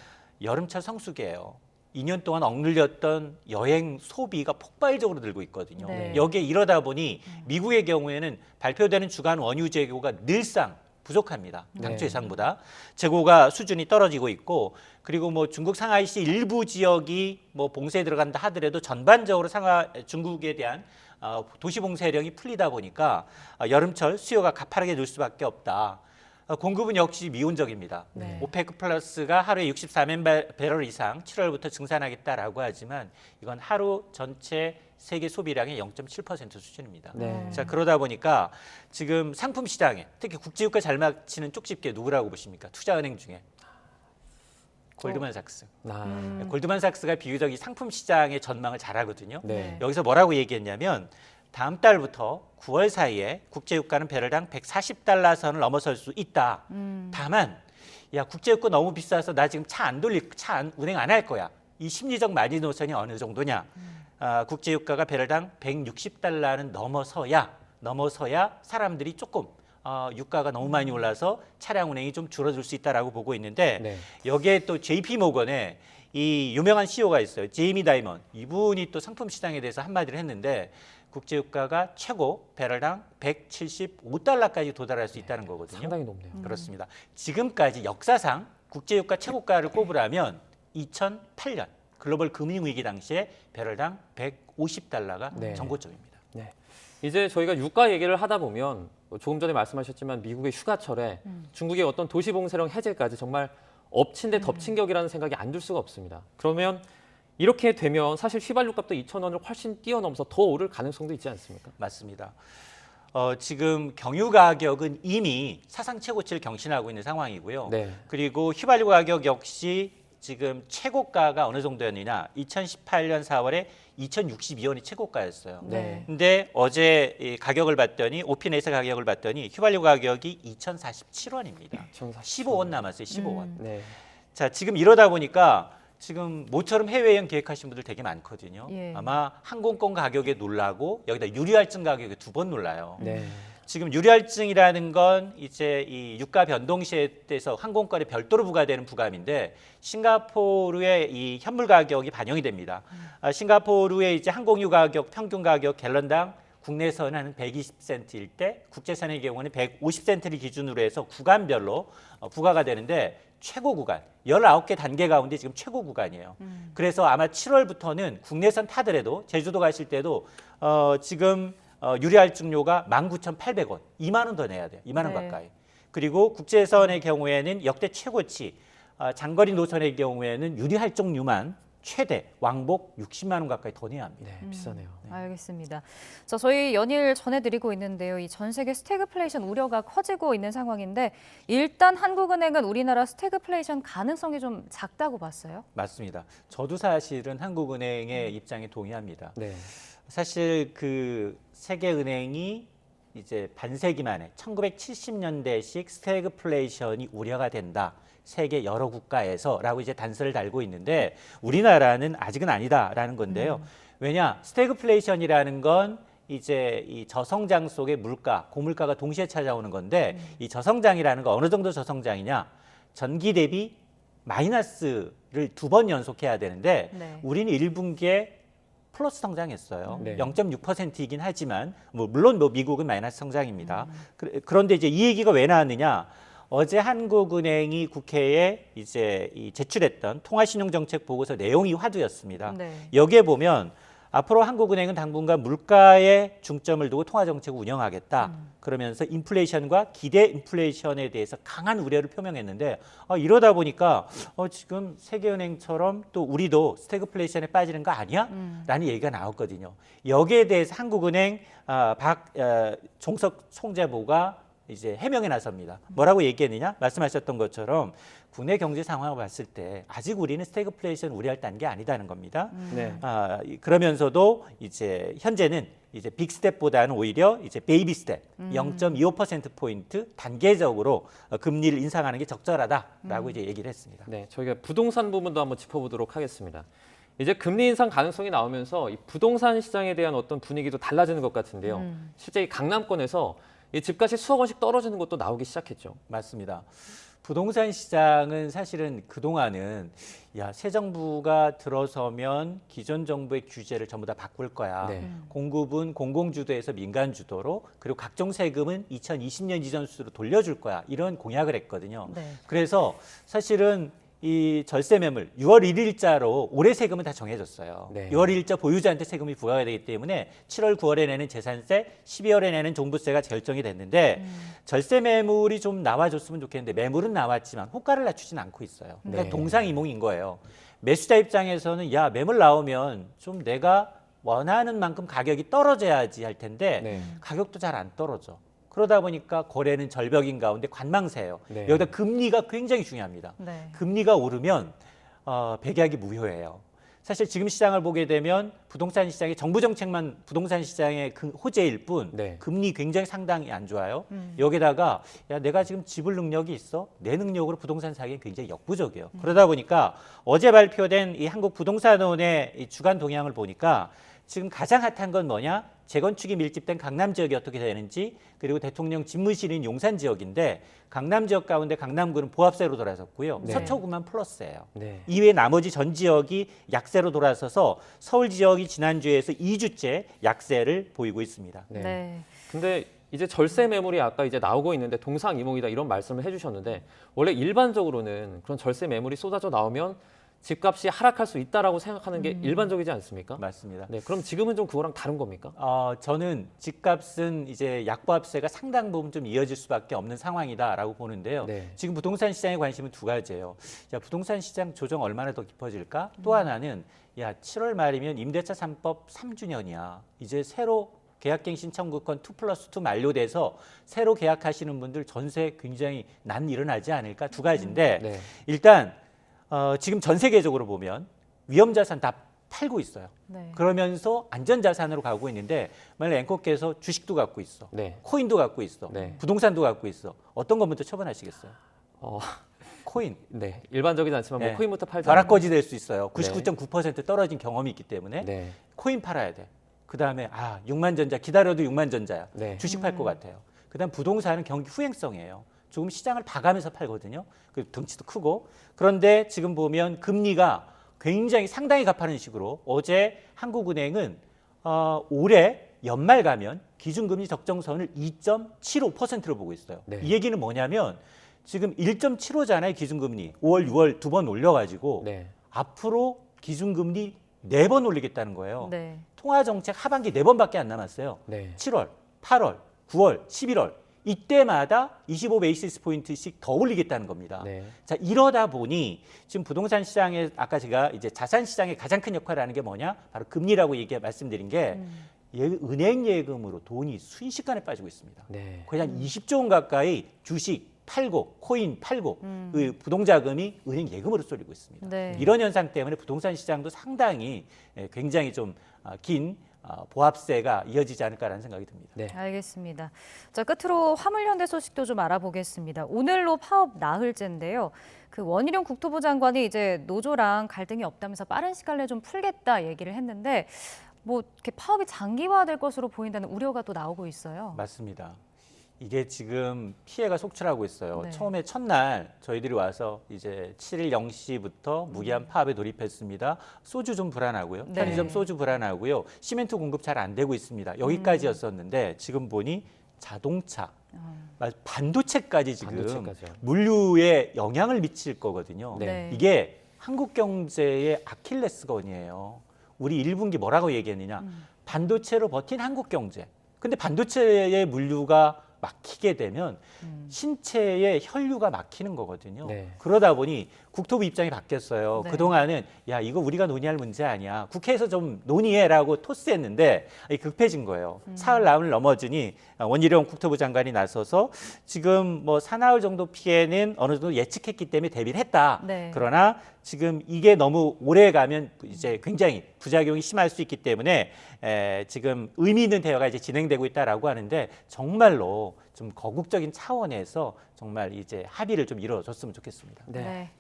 여름철 성수기예요. 2년 동안 억눌렸던 여행 소비가 폭발적으로 늘고 있거든요. 네. 여기에 이러다 보니 미국의 경우에는 발표되는 주간 원유 재고가 늘상 부족합니다. 당초 네. 예상보다 재고가 수준이 떨어지고 있고 그리고 뭐 중국 상하이시 일부 지역이 뭐 봉쇄에 들어간다 하더라도 전반적으로 중국에 대한 도시 봉쇄령이 풀리다 보니까 여름철 수요가 가파르게 늘 수밖에 없다. 공급은 역시 미온적입니다. 네. 오페크 플러스가 하루에 64만 배럴 이상 7월부터 증산하겠다라고 하지만 이건 하루 전체 세계 소비량의 0.7% 수준입니다. 네. 자, 그러다 보니까 지금 상품 시장에 특히 국제유가 잘 맞히는 쪽집게 누구라고 보십니까? 투자은행 중에. 골드만삭스. 골드만삭스가 비교적 이 상품 시장의 전망을 잘하거든요. 네. 여기서 뭐라고 얘기했냐면 다음 달부터 9월 사이에 국제유가는 배럴당 140달러 선을 넘어설 수 있다. 다만 야 국제유가 너무 비싸서 나 지금 차 운행 안 할 거야. 이 심리적 마지노선이 어느 정도냐. 국제유가가 배럴당 160달러는 넘어서야 사람들이 조금 유가가 너무 많이 올라서 차량 운행이 좀 줄어들 수 있다라고 보고 있는데 네. 여기에 또 JP 모건에 이 유명한 CEO가 있어요. 제이미 다이먼. 이분이 또 상품 시장에 대해서 한마디를 했는데 국제유가가 최고 배럴당 175달러까지 도달할 수 있다는 거거든요. 상당히 높네요. 그렇습니다. 지금까지 역사상 국제유가 최고가를 꼽으라면 2008년 글로벌 금융위기 당시에 배럴당 150달러가 네. 전고점입니다. 네. 이제 저희가 유가 얘기를 하다 보면 조금 전에 말씀하셨지만 미국의 휴가철에 중국의 어떤 도시봉쇄령 해제까지 정말 엎친 데 덮친 격이라는 생각이 안 들 수가 없습니다. 그러면 이렇게 되면 사실 휘발유 값도 2,000원을 훨씬 뛰어넘어서 더 오를 가능성도 있지 않습니까? 맞습니다. 지금 경유 가격은 이미 사상 최고치를 경신하고 있는 상황이고요. 네. 그리고 휘발유 가격 역시 지금 최고가가 어느 정도였느냐. 2018년 4월에 2,062원이 최고가였어요. 네. 근데 어제 이 가격을 봤더니 오피넷의 가격을 봤더니 휘발유 가격이 2,047원입니다. 15원 남았어요. 15원. 네. 자, 지금 이러다 보니까 지금 모처럼 해외여행 계획하신 분들 되게 많거든요. 예. 아마 항공권 가격에 놀라고 여기다 유류할증 가격에 2번 놀라요. 네. 지금 유류할증이라는 건 이제 이 유가 변동 시에 대해서 항공권에 별도로 부과되는 부감인데 싱가포르의 이 현물 가격이 반영이 됩니다. 싱가포르의 이제 항공유 가격 평균 가격 갤런당 국내선은 한 120센트일 때 국제선의 경우는 150센트를 기준으로 해서 구간별로 부과가 되는데 최고 구간 19개 단계 가운데 지금 최고 구간이에요. 그래서 아마 7월부터는 국내선 타더라도 제주도 가실 때도 지금 유리할증료가 19,800원, 2만 원 더 내야 돼요. 2만 원 네. 가까이. 그리고 국제선의 경우에는 역대 최고치, 장거리 노선의 경우에는 유리할증료만 최대 왕복 60만 원 가까이 더 내야 합니다. 네, 비싸네요. 네. 알겠습니다. 자, 저희 연일 전해드리고 있는데요. 이 전 세계 스태그플레이션 우려가 커지고 있는 상황인데 일단 한국은행은 우리나라 스태그플레이션 가능성이 좀 작다고 봤어요. 맞습니다. 저도 사실은 한국은행의 입장에 동의합니다. 네. 사실 그 세계은행이 이제 반세기 만에 1970년대식 스태그플레이션이 우려가 된다. 세계 여러 국가에서라고 이제 단서를 달고 있는데 우리나라는 아직은 아니다라는 건데요. 왜냐? 스태그플레이션이라는 건 이제 이 저성장 속의 물가, 고물가가 동시에 찾아오는 건데 이 저성장이라는 건 어느 정도 저성장이냐? 전기 대비 마이너스를 2번 연속해야 되는데 네. 우리는 1분기에 플러스 성장했어요. 네. 0.6%이긴 하지만 물론 미국은 마이너스 성장입니다. 그런데 이제 이 얘기가 왜 나왔느냐? 어제 한국은행이 국회에 이제 제출했던 통화신용정책 보고서 내용이 화두였습니다. 네. 여기에 보면 앞으로 한국은행은 당분간 물가에 중점을 두고 통화 정책을 운영하겠다. 그러면서 인플레이션과 기대 인플레이션에 대해서 강한 우려를 표명했는데 이러다 보니까 지금 세계은행처럼 또 우리도 스태그플레이션에 빠지는 거 아니야? 라는 얘기가 나왔거든요. 여기에 대해서 한국은행 박종석 총재보가 이제 해명에 나섭니다. 뭐라고 얘기했느냐? 말씀하셨던 것처럼 국내 경제 상황을 봤을 때 아직 우리는 스태그플레이션 우려할 단계 아니다는 겁니다. 네. 그러면서도 이제 현재는 이제 빅 스텝보다는 오히려 이제 베이비 스텝 0.25% 포인트 단계적으로 금리를 인상하는 게 적절하다라고 이제 얘기를 했습니다. 네, 저희가 부동산 부분도 한번 짚어보도록 하겠습니다. 이제 금리 인상 가능성이 나오면서 이 부동산 시장에 대한 어떤 분위기도 달라지는 것 같은데요. 실제 이 강남권에서 이 집값이 수억 원씩 떨어지는 것도 나오기 시작했죠. 맞습니다. 부동산 시장은 사실은 그동안은 새 정부가 들어서면 기존 정부의 규제를 전부 다 바꿀 거야. 네. 공급은 공공주도에서 민간주도로 그리고 각종 세금은 2020년 이전 수로 돌려줄 거야. 이런 공약을 했거든요. 네. 그래서 사실은 이 절세 매물 6월 1일자로 올해 세금은 다 정해졌어요. 네. 6월 1일자 보유자한테 세금이 부과가 되기 때문에 7월 9월에 내는 재산세, 12월에 내는 종부세가 결정이 됐는데 절세 매물이 좀 나와줬으면 좋겠는데 매물은 나왔지만 호가를 낮추진 않고 있어요. 그러니까 네. 동상이몽인 거예요. 매수자 입장에서는 매물 나오면 좀 내가 원하는 만큼 가격이 떨어져야지 할 텐데 네. 가격도 잘 안 떨어져. 그러다 보니까 거래는 절벽인 가운데 관망세예요. 네. 여기다 금리가 굉장히 중요합니다. 네. 금리가 오르면 배계약이 무효예요. 사실 지금 시장을 보게 되면 부동산 시장이 정부 정책만 부동산 시장의 호재일 뿐 네. 금리 굉장히 상당히 안 좋아요. 여기다가 내가 지금 지불 능력이 있어? 내 능력으로 부동산 사기는 굉장히 역부족이에요. 그러다 보니까 어제 발표된 이 한국부동산원의 이 주간 동향을 보니까 지금 가장 핫한 건 뭐냐? 재건축이 밀집된 강남 지역이 어떻게 되는지 그리고 대통령 집무실인 용산 지역인데 강남 지역 가운데 강남구는 보합세로 돌아섰고요. 네. 서초구만 플러스예요. 네. 이외에 나머지 전 지역이 약세로 돌아서서 서울 지역이 지난주에서 2주째 약세를 보이고 있습니다. 네. 네. 근데 이제 절세 매물이 아까 이제 나오고 있는데 동상이몽이다 이런 말씀을 해주셨는데 원래 일반적으로는 그런 절세 매물이 쏟아져 나오면 집값이 하락할 수 있다라고 생각하는 게 일반적이지 않습니까? 맞습니다. 네, 그럼 지금은 좀 그거랑 다른 겁니까? 저는 집값은 이제 약보합세가 상당 부분 좀 이어질 수밖에 없는 상황이다라고 보는데요. 네. 지금 부동산 시장의 관심은 두 가지예요. 부동산 시장 조정 얼마나 더 깊어질까? 또 하나는 7월 말이면 임대차 3법 3주년이야. 이제 새로 계약갱신 청구권 2+2 만료돼서 새로 계약하시는 분들 전세 굉장히 난 일어나지 않을까? 두 가지인데 네. 일단 지금 전 세계적으로 보면 위험자산 다 팔고 있어요. 네. 그러면서 안전자산으로 가고 있는데 만약 앵커께서 주식도 갖고 있어. 네. 코인도 갖고 있어. 네. 부동산도 갖고 있어. 어떤 거 먼저 처분하시겠어요? 코인. 네, 일반적이지 않지만 뭐 네. 코인부터 팔자. 벼락거지 될 수 있어요. 99.9% 떨어진 경험이 있기 때문에 네. 코인 팔아야 돼. 그다음에 6만 전자 기다려도 6만 전자야. 네. 주식 팔 것 같아요. 그다음 부동산은 경기 후행성이에요. 조금 시장을 봐가면서 팔거든요. 그리고 덩치도 크고. 그런데 지금 보면 금리가 굉장히 상당히 가파른 식으로 어제 한국은행은 올해 연말 가면 기준금리 적정선을 2.75%로 보고 있어요. 네. 이 얘기는 뭐냐면 지금 1.75잖아요. 기준금리. 5월, 6월 2번 올려가지고 네. 앞으로 기준금리 4번 올리겠다는 거예요. 네. 통화정책 하반기 4번밖에 안 남았어요. 네. 7월, 8월, 9월, 11월. 이때마다 25베이시스 포인트씩 더 올리겠다는 겁니다. 네. 자, 이러다 보니 지금 부동산 시장에 아까 제가 이제 자산 시장에 가장 큰 역할을 하는 게 뭐냐? 바로 금리라고 말씀드린 게 은행 예금으로 돈이 순식간에 빠지고 있습니다. 네. 거의 한 20조 원 가까이 주식 팔고 코인 팔고 그 부동자금이 은행 예금으로 쏠리고 있습니다. 네. 이런 현상 때문에 부동산 시장도 상당히 굉장히 좀 긴 보합세가 이어지지 않을까라는 생각이 듭니다. 네. 알겠습니다. 자, 끝으로 화물현대 소식도 좀 알아보겠습니다. 오늘로 파업 나흘째인데요. 그 원희룡 국토부 장관이 이제 노조랑 갈등이 없다면서 빠른 시간 내에 좀 풀겠다 얘기를 했는데 뭐 이렇게 파업이 장기화될 것으로 보인다는 우려가 또 나오고 있어요. 맞습니다. 이게 지금 피해가 속출하고 있어요. 네. 처음에 첫날 저희들이 와서 이제 7일 0시부터 무기한 파업에 돌입했습니다. 소주 좀 불안하고요. 네. 편의점 소주 불안하고요. 시멘트 공급 잘 안 되고 있습니다. 여기까지였었는데 지금 보니 자동차, 반도체까지 지금 반도체까지요. 물류에 영향을 미칠 거거든요. 네. 이게 한국 경제의 아킬레스건이에요. 우리 1분기 뭐라고 얘기했느냐. 반도체로 버틴 한국 경제. 근데 반도체의 물류가 막히게 되면 신체의 혈류가 막히는 거거든요. 네. 그러다 보니 국토부 입장이 바뀌었어요. 네. 그동안은 야 이거 우리가 논의할 문제 아니야. 국회에서 좀 논의해라고 토스했는데 급해진 거예요. 사흘 남을 넘어지니 원희룡 국토부 장관이 나서서 지금 뭐 사나흘 정도 피해는 어느 정도 예측했기 때문에 대비를 했다. 네. 그러나 지금 이게 너무 오래 가면 이제 굉장히 부작용이 심할 수 있기 때문에 지금 의미 있는 대화가 이제 진행되고 있다라고 하는데 정말로 좀 거국적인 차원에서 정말 이제 합의를 좀 이루어졌으면 좋겠습니다. 네.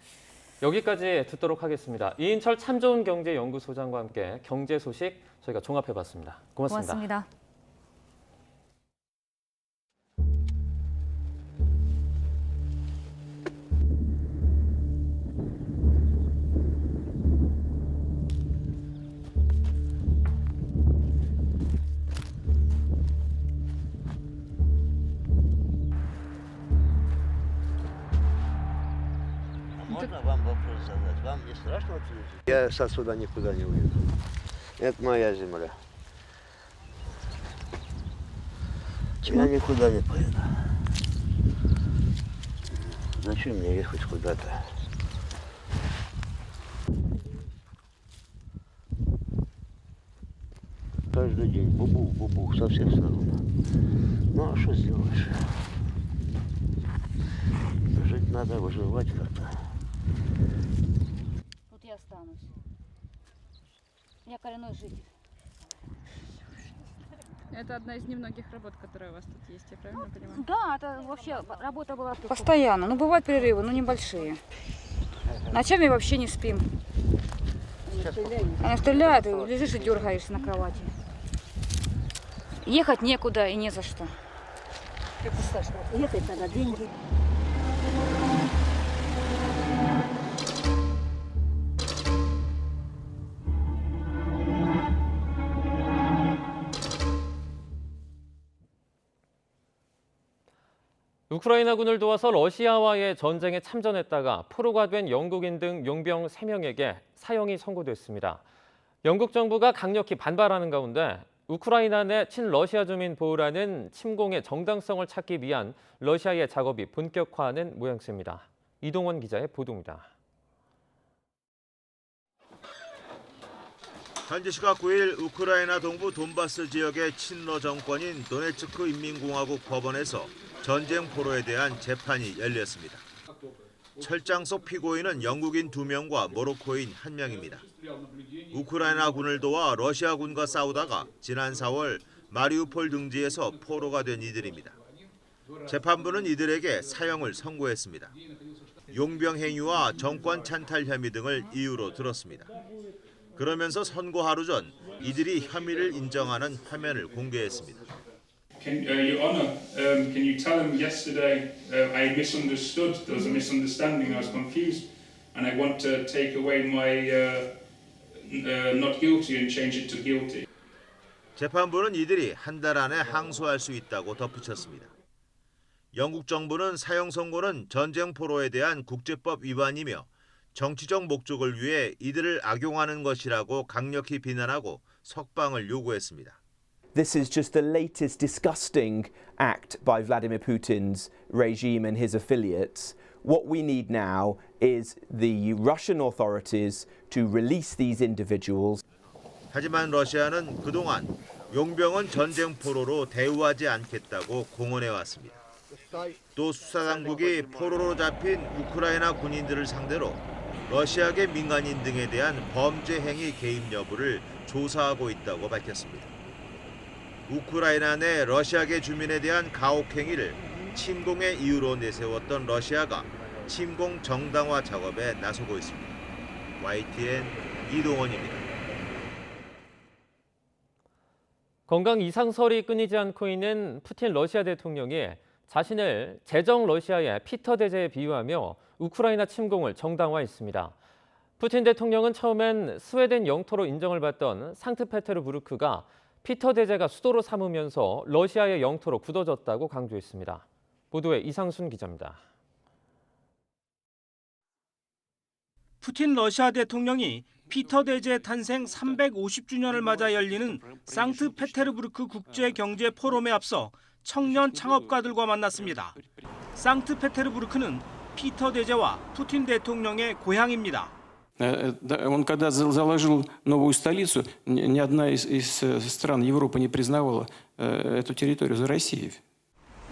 여기까지 듣도록 하겠습니다. 이인철 참 좋은 경제연구소장과 함께 경제 소식 저희가 종합해봤습니다. 고맙습니다. 고맙습니다. Можно вам вопрос задать? Вам не страшно ответить? Я отсюда никуда не уеду. Это моя земля. Я никуда не поеду. Зачем мне ехать куда-то? Каждый день бубух со всех сторон. Ну а что сделаешь? Жить надо, выживать как-то. Тут я останусь. Я коренной житель. Это одна из немногих работ, которые у вас тут есть, я правильно понимаю? Да, это вообще работа была постоянно. Ну, бывают перерывы, но небольшие. Ночами вообще не спим. Они стреляют, и лежишь и дергаешься на кровати. Ехать некуда и не за что. Ехать надо деньги. 우크라이나군을 도와서 러시아와의 전쟁에 참전했다가 포로가 된 영국인 등 용병 3명에게 사형이 선고됐습니다. 영국 정부가 강력히 반발하는 가운데 우크라이나 내 친러시아 주민 보호라는 침공의 정당성을 찾기 위한 러시아의 작업이 본격화하는 모양새입니다. 이동원 기자의 보도입니다. 현지 시각 9일 우크라이나 동부 돈바스 지역의 친러 정권인 도네츠크 인민공화국 법원에서 전쟁 포로에 대한 재판이 열렸습니다. 철장 속 피고인은 영국인 2명과 모로코인 1명입니다. 우크라이나군을 도와 러시아군과 싸우다가 지난 4월 마리우폴 등지에서 포로가 된 이들입니다. 재판부는 이들에게 사형을 선고했습니다. 용병 행위와 정권 찬탈 혐의 등을 이유로 들었습니다. 그러면서 선고 하루 전 이들이 혐의를 인정하는 화면을 공개했습니다. Your Honor, can you tell him yesterday I misunderstood. There was a misunderstanding. I was confused, and I want to take away my not guilty and change it to guilty. 재판부는 이들이 한 달 안에 항소할 수 있다고 덧붙였습니다. 영국 정부는 사형 선고는 전쟁 포로에 대한 국제법 위반이며 정치적 목적을 위해 이들을 악용하는 것이라고 강력히 비난하고 석방을 요구했습니다. This is just the latest disgusting act by Vladimir Putin's regime and his affiliates. What we need now is the Russian authorities to release these individuals. 하지만 러시아는 그동안 용병은 전쟁 포로로 대우하지 않겠다고 공언해 왔습니다. 또 수사당국이 포로로 잡힌 우크라이나 군인들을 상대로 러시아계 민간인 등에 대한 범죄 행위 개입 여부를 조사하고 있다고 밝혔습니다. 우크라이나 내 러시아계 주민에 대한 가혹 행위를 침공의 이유로 내세웠던 러시아가 침공 정당화 작업에 나서고 있습니다. YTN 이동원입니다. 건강 이상설이 끊이지 않고 있는 푸틴 러시아 대통령이 자신을 제정 러시아의 피터 대제에 비유하며 우크라이나 침공을 정당화했습니다. 푸틴 대통령은 처음엔 스웨덴 영토로 인정을 받던 상트페테르부르크가 피터 대제가 수도로 삼으면서 러시아의 영토로 굳어졌다고 강조했습니다. 보도에 이상순 기자입니다. 푸틴 러시아 대통령이 피터 대제 탄생 350주년을 맞아 열리는 상트페테르부르크 국제경제 포럼에 앞서 청년 창업가들과 만났습니다. 상트페테르부르크는 피터 대제와 푸틴 대통령의 고향입니다. Он когда заложил новую столицу, ни одна из стран Европы не признавала эту территорию за Россией.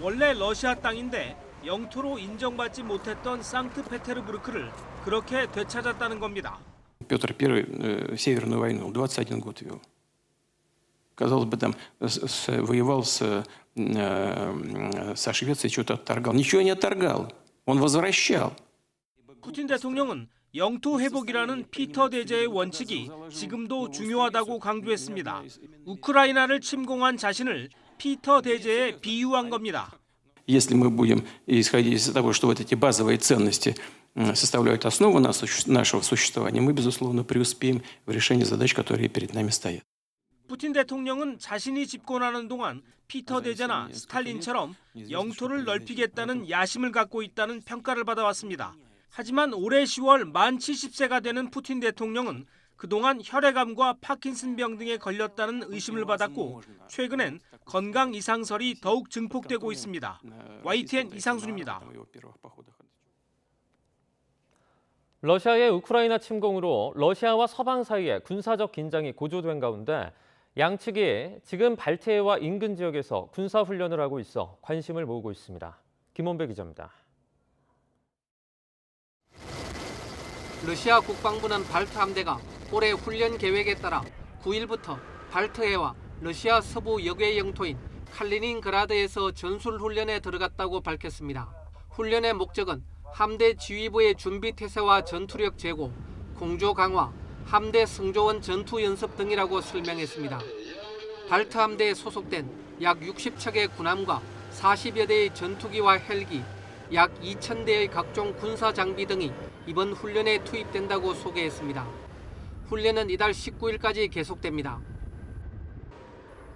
원래 러시아 땅인데 영토로 인정받지 못했던 상트페테르부르크를 그렇게 되찾았다는 겁니다. Петр I Северную войну 21 год вел. Казалось бы, там воевал со Швецией, что-то отторгал. Ничего не отторгал. Он возвращал. 푸틴 대통령은 영토 회복이라는 피터 대제의 원칙이 지금도 중요하다고 강조했습니다. 우크라이나를 침공한 자신을 피터 대제에 비유한 겁니다. Если мы будем исходить из того, что вот эти базовые ценности составляют основу нашего существования, мы, безусловно, преуспеем в решении задач, которые перед нами стоят. 푸틴 대통령은 자신이 집권하는 동안 피터 대제나 스탈린처럼 영토를 넓히겠다는 야심을 갖고 있다는 평가를 받아왔습니다. 하지만 올해 10월 만 70세가 되는 푸틴 대통령은 그동안 혈액암과 파킨슨병 등에 걸렸다는 의심을 받았고 최근엔 건강 이상설이 더욱 증폭되고 있습니다. YTN 이상순입니다. 러시아의 우크라이나 침공으로 러시아와 서방 사이에 군사적 긴장이 고조된 가운데 양측이 지금 발트해와 인근 지역에서 군사훈련을 하고 있어 관심을 모으고 있습니다. 김원배 기자입니다. 러시아 국방부는 발트 함대가 올해 훈련 계획에 따라 9일부터 발트해와 러시아 서부 역외 영토인 칼리닝그라드에서 전술 훈련에 들어갔다고 밝혔습니다. 훈련의 목적은 함대 지휘부의 준비 태세와 전투력 제고, 공조 강화, 함대 승조원 전투 연습 등이라고 설명했습니다. 발트 함대에 소속된 약 60척의 군함과 40여 대의 전투기와 헬기, 약 2,000대의 각종 군사 장비 등이 이번 훈련에 투입된다고 소개했습니다. 훈련은 이달 19일까지 계속됩니다.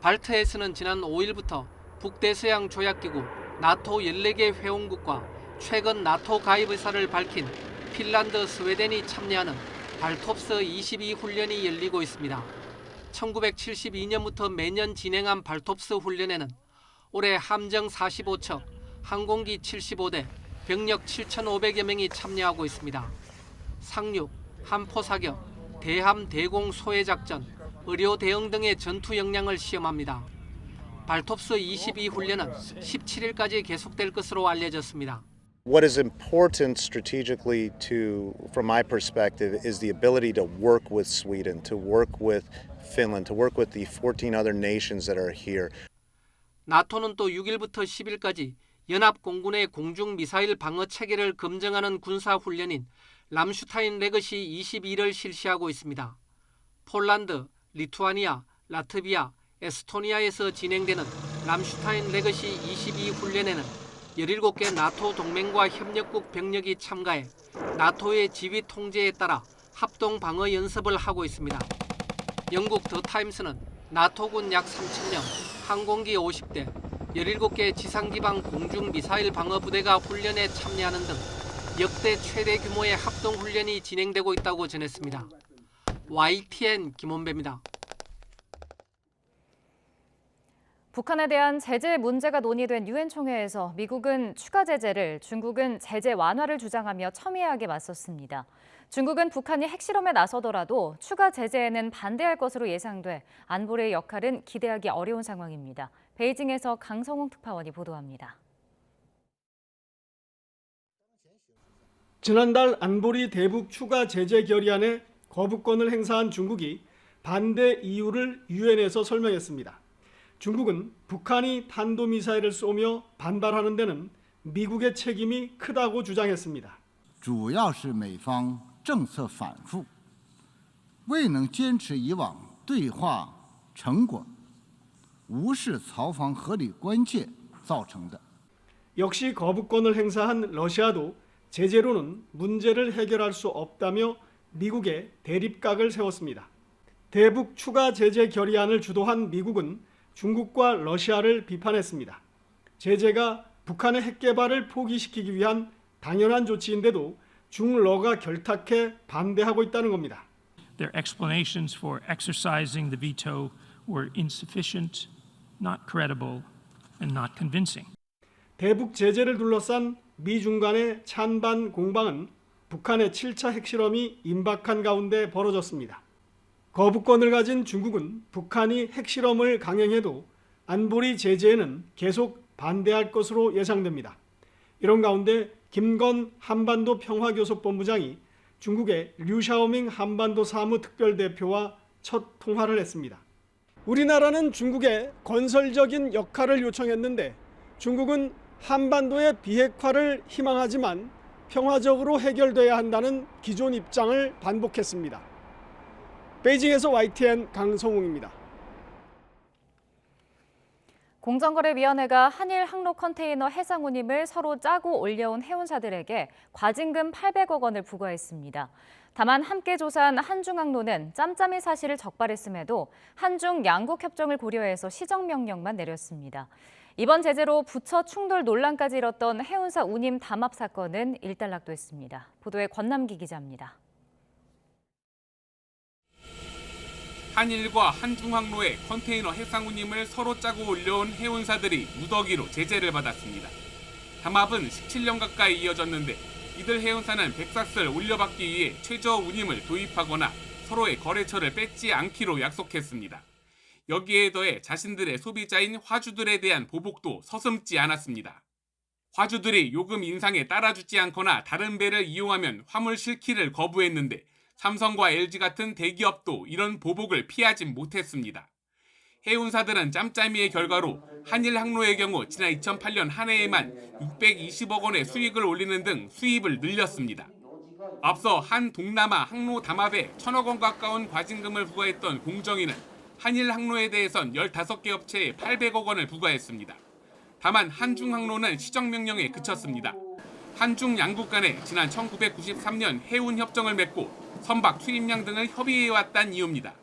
발트해에서는 지난 5일부터 북대서양 조약기구 나토 14개 회원국과 최근 나토 가입 의사를 밝힌 핀란드, 스웨덴이 참여하는 발톱스 22 훈련이 열리고 있습니다. 1972년부터 매년 진행한 발톱스 훈련에는 올해 함정 45척, 항공기 75대, 병력 7,500여 명이 참여하고 있습니다. 상륙, 함포 사격, 대함 대공 소해 작전, 의료 대응 등의 전투 역량을 시험합니다. 발톱스 22 훈련은 17일까지 계속될 것으로 알려졌습니다. What is important strategically from my perspective, is the ability to work with Sweden, to work with Finland, to work with the 14 other nations that are here. 나토는 또 6일부터 10일까지 연합 공군의 공중 미사일 방어 체계를 검증하는 군사 훈련인 람슈타인 레거시 22를 실시하고 있습니다. 폴란드, 리투아니아, 라트비아, 에스토니아에서 진행되는 람슈타인 레거시 22 훈련에는 17개 나토 동맹과 협력국 병력이 참가해 나토의 지휘 통제에 따라 합동 방어 연습을 하고 있습니다. 영국 더 타임스는 나토군 약 3,000명, 항공기 50대, 17개 지상기반 공중 미사일 방어 부대가 훈련에 참여하는 등 역대 최대 규모의 합동 훈련이 진행되고 있다고 전했습니다. YTN 김원배입니다. 북한에 대한 제재 문제가 논의된 유엔 총회에서 미국은 추가 제재를, 중국은 제재 완화를 주장하며 첨예하게 맞섰습니다. 중국은 북한이 핵실험에 나서더라도 추가 제재에는 반대할 것으로 예상돼 안보리의 역할은 기대하기 어려운 상황입니다. 베이징에서 강성홍 특파원이 보도합니다. 지난달 안보리 대북 추가 제재 결의안에 거부권을 행사한 중국이 반대 이유를 유엔에서 설명했습니다. 중국은 북한이 탄도미사일을 쏘며 반발하는 데는 미국의 책임이 크다고 주장했습니다. 主要是美方政策反复，未能坚持以往对话成果，无视曹方合理关切造成的。 역시 거부권을 행사한 러시아도 제재로는 문제를 해결할 수 없다며 미국의 대립각을 세웠습니다. 대북 추가 제재 결의안을 주도한 미국은 중국과 러시아를 비판했습니다. 제재가 북한의 핵 개발을 포기시키기 위한 당연한 조치인데도 중러가 결탁해 반대하고 있다는 겁니다. Their explanations for exercising the veto were insufficient, not credible, and not convincing. 대북 제재를 둘러싼 미중 간의 찬반 공방은 북한의 7차 핵실험이 임박한 가운데 벌어졌습니다. 거부권을 가진 중국은 북한이 핵실험을 강행해도 안보리 제재에는 계속 반대할 것으로 예상됩니다. 이런 가운데 김건 한반도 평화교섭본부장이 중국의 류샤오밍 한반도 사무특별대표와 첫 통화를 했습니다. 우리나라는 중국에 건설적인 역할을 요청했는데 중국은 한반도의 비핵화를 희망하지만 평화적으로 해결돼야 한다는 기존 입장을 반복했습니다. 베이징에서 YTN 강성웅입니다. 공정거래위원회가 한일 항로 컨테이너 해상 운임을 서로 짜고 올려온 해운사들에게 과징금 800억 원을 부과했습니다. 다만 함께 조사한 한중항로는 짬짬이 사실을 적발했음에도 한중 양국 협정을 고려해서 시정명령만 내렸습니다. 이번 제재로 부처 충돌 논란까지 일었던 해운사 운임 담합 사건은 일단락됐습니다. 보도에 권남기 기자입니다. 한일과 한중항로의 컨테이너 해상 운임을 서로 짜고 올려온 해운사들이 무더기로 제재를 받았습니다. 담합은 17년 가까이 이어졌는데 이들 해운사는 백사슬 올려받기 위해 최저 운임을 도입하거나 서로의 거래처를 뺏지 않기로 약속했습니다. 여기에 더해 자신들의 소비자인 화주들에 대한 보복도 서슴지 않았습니다. 화주들이 요금 인상에 따라주지 않거나 다른 배를 이용하면 화물 실기를 거부했는데 삼성과 LG 같은 대기업도 이런 보복을 피하진 못했습니다. 해운사들은 짬짬이의 결과로 한일 항로의 경우 지난 2008년 한 해에만 620억 원의 수익을 올리는 등 수입을 늘렸습니다. 앞서 한 동남아 항로 담합에 1,000억 원 가까운 과징금을 부과했던 공정위는 한일 항로에 대해선 15개 업체에 800억 원을 부과했습니다. 다만 한중항로는 시정명령에 그쳤습니다. 한중 양국 간에 지난 1993년 해운협정을 맺고 선박 수입량 등을 협의해왔다는 이유입니다.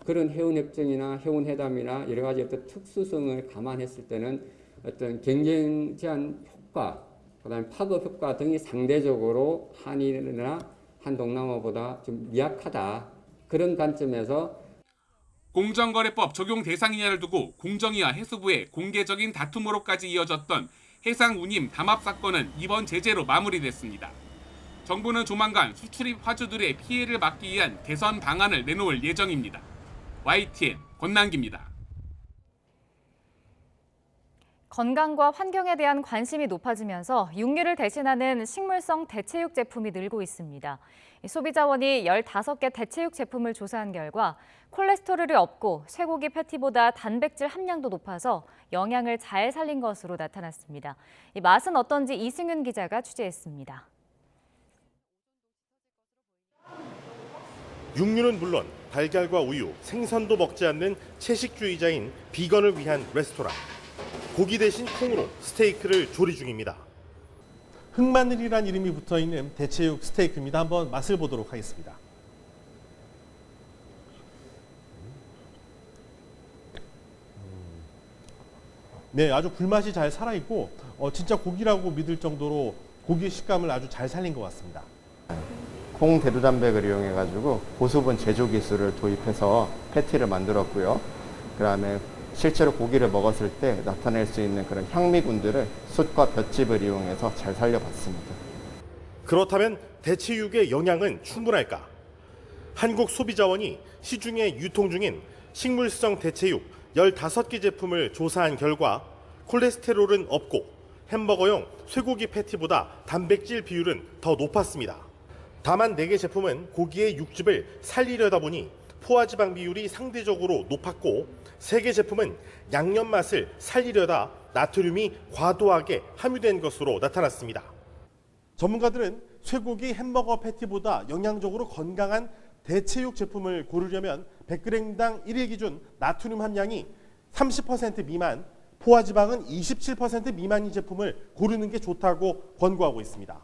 그런 해운협정이나 해운회담이나 여러 가지 어떤 특수성을 감안했을 때는 어떤 경쟁 제한 효과, 그다음에 파급 효과 등이 상대적으로 한일이나 한동남아보다 좀 미약하다. 그런 관점에서 공정거래법 적용 대상이냐를 두고 공정위와 해수부의 공개적인 다툼으로까지 이어졌던 해상 운임 담합 사건은 이번 제재로 마무리됐습니다. 정부는 조만간 수출입 화주들의 피해를 막기 위한 개선 방안을 내놓을 예정입니다. YTN 권남기입니다. 건강과 환경에 대한 관심이 높아지면서 육류를 대신하는 식물성 대체육 제품이 늘고 있습니다. 소비자원이 15개 대체육 제품을 조사한 결과 콜레스테롤이 없고 쇠고기 패티보다 단백질 함량도 높아서 영양을 잘 살린 것으로 나타났습니다. 이 맛은 어떤지 이승윤 기자가 취재했습니다. 육류는 물론 달걀과 우유, 생선도 먹지 않는 채식주의자인 비건을 위한 레스토랑. 고기 대신 콩으로 스테이크를 조리 중입니다. 흑마늘이란 이름이 붙어있는 대체육 스테이크입니다. 한번 맛을 보도록 하겠습니다. 네, 아주 불맛이 잘 살아있고 진짜 고기라고 믿을 정도로 고기의 식감을 아주 잘 살린 것 같습니다. 콩 대두단백을 이용해가지고 고수분 제조 기술을 도입해서 패티를 만들었고요. 그다음에 실제로 고기를 먹었을 때 나타낼 수 있는 그런 향미군들을 숯과 볏짚을 이용해서 잘 살려봤습니다. 그렇다면 대체육의 영양은 충분할까? 한국소비자원이 시중에 유통 중인 식물성 대체육 15개 제품을 조사한 결과 콜레스테롤은 없고 햄버거용 쇠고기 패티보다 단백질 비율은 더 높았습니다. 다만 4개 제품은 고기의 육즙을 살리려다 보니 포화지방 비율이 상대적으로 높았고 3개 제품은 양념 맛을 살리려다 나트륨이 과도하게 함유된 것으로 나타났습니다. 전문가들은 쇠고기 햄버거 패티보다 영양적으로 건강한 대체육 제품을 고르려면 100g당 1일 기준 나트륨 함량이 30% 미만, 포화지방은 27% 미만인 제품을 고르는 게 좋다고 권고하고 있습니다.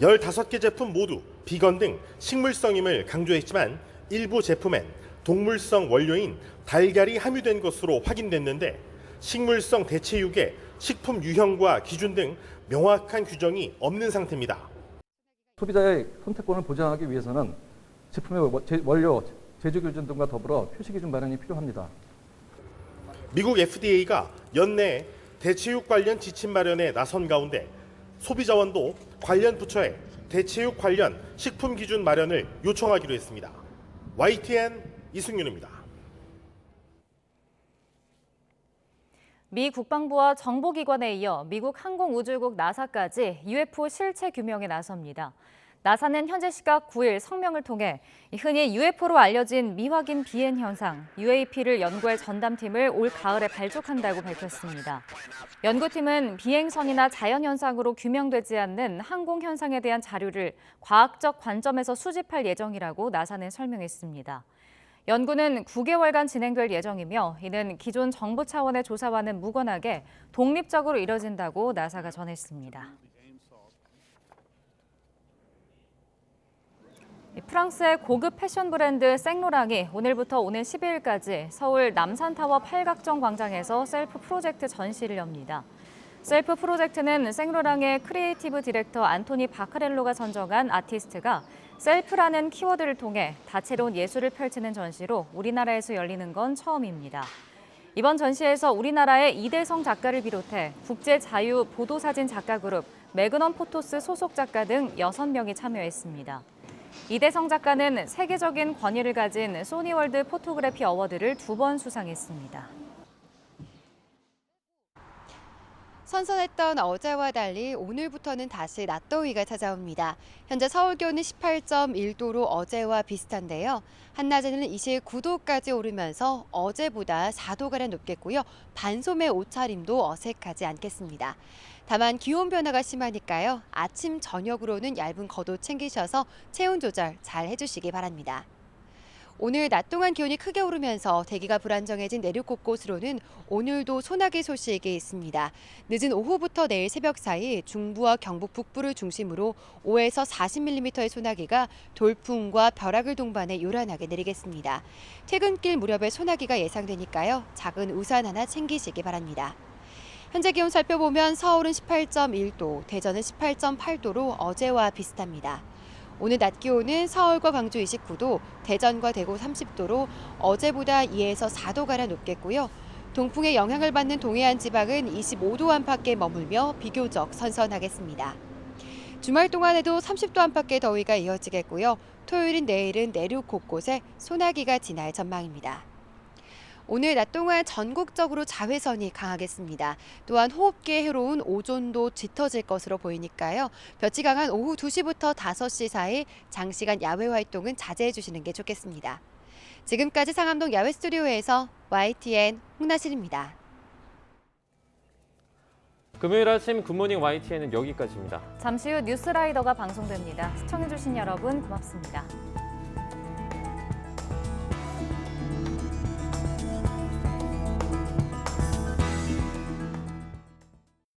15개 제품 모두 비건 등 식물성임을 강조했지만 일부 제품엔 동물성 원료인 달걀이 함유된 것으로 확인됐는데 식물성 대체육의 식품 유형과 기준 등 명확한 규정이 없는 상태입니다. 소비자의 선택권을 보장하기 위해서는 제품의 원료, 제조 기준 등과 더불어 표시 기준 마련이 필요합니다. 미국 FDA가 연내 대체육 관련 지침 마련에 나선 가운데 소비자원도 관련 부처에 대체육 관련 식품 기준 마련을 요청하기로 했습니다. YTN 이승윤입니다. 미 국방부와 정보기관에 이어 미국 항공우주국 나사까지 UFO 실체 규명에 나섭니다. 나사는 현재 시각 9일 성명을 통해 흔히 UFO로 알려진 미확인 비행 현상, UAP를 연구할 전담팀을 올 가을에 발족한다고 밝혔습니다. 연구팀은 비행선이나 자연현상으로 규명되지 않는 항공 현상에 대한 자료를 과학적 관점에서 수집할 예정이라고 나사는 설명했습니다. 연구는 9개월간 진행될 예정이며 이는 기존 정부 차원의 조사와는 무관하게 독립적으로 이뤄진다고 나사가 전했습니다. 프랑스의 고급 패션 브랜드 생로랑이 오늘부터 오는 12일까지 서울 남산타워 팔각정 광장에서 셀프 프로젝트 전시를 엽니다. 셀프 프로젝트는 생로랑의 크리에이티브 디렉터 안토니 바카렐로가 선정한 아티스트가 셀프라는 키워드를 통해 다채로운 예술을 펼치는 전시로 우리나라에서 열리는 건 처음입니다. 이번 전시에서 우리나라의 이대성 작가를 비롯해 국제자유 보도사진 작가 그룹 매그넘 포토스 소속 작가 등 6명이 참여했습니다. 이대성 작가는 세계적인 권위를 가진 소니월드 포토그래피 어워드를 2번 수상했습니다. 선선했던 어제와 달리 오늘부터는 다시 낮더위가 찾아옵니다. 현재 서울 기온은 18.1도로 어제와 비슷한데요. 한낮에는 29도까지 오르면서 어제보다 4도가량 높겠고요. 반소매 옷차림도 어색하지 않겠습니다. 다만 기온 변화가 심하니까요. 아침, 저녁으로는 얇은 겉옷 챙기셔서 체온 조절 잘 해주시기 바랍니다. 오늘 낮 동안 기온이 크게 오르면서 대기가 불안정해진 내륙 곳곳으로는 오늘도 소나기 소식이 있습니다. 늦은 오후부터 내일 새벽 사이 중부와 경북 북부를 중심으로 5에서 40mm의 소나기가 돌풍과 벼락을 동반해 요란하게 내리겠습니다. 퇴근길 무렵에 소나기가 예상되니까요. 작은 우산 하나 챙기시기 바랍니다. 현재 기온 살펴보면 서울은 18.1도, 대전은 18.8도로 어제와 비슷합니다. 오늘 낮 기온은 서울과 광주 29도, 대전과 대구 30도로 어제보다 2에서 4도가량 높겠고요. 동풍의 영향을 받는 동해안 지방은 25도 안팎에 머물며 비교적 선선하겠습니다. 주말 동안에도 30도 안팎의 더위가 이어지겠고요. 토요일인 내일은 내륙 곳곳에 소나기가 지날 전망입니다. 오늘 낮 동안 전국적으로 자외선이 강하겠습니다. 또한 호흡기에 해로운 오존도 짙어질 것으로 보이니까요. 볕이 강한 오후 2시부터 5시 사이 장시간 야외 활동은 자제해 주시는 게 좋겠습니다. 지금까지 상암동 야외 스튜디오에서 YTN 홍나실입니다. 금요일 아침 굿모닝 YTN은 여기까지입니다. 잠시 후 뉴스라이더가 방송됩니다. 시청해주신 여러분 고맙습니다.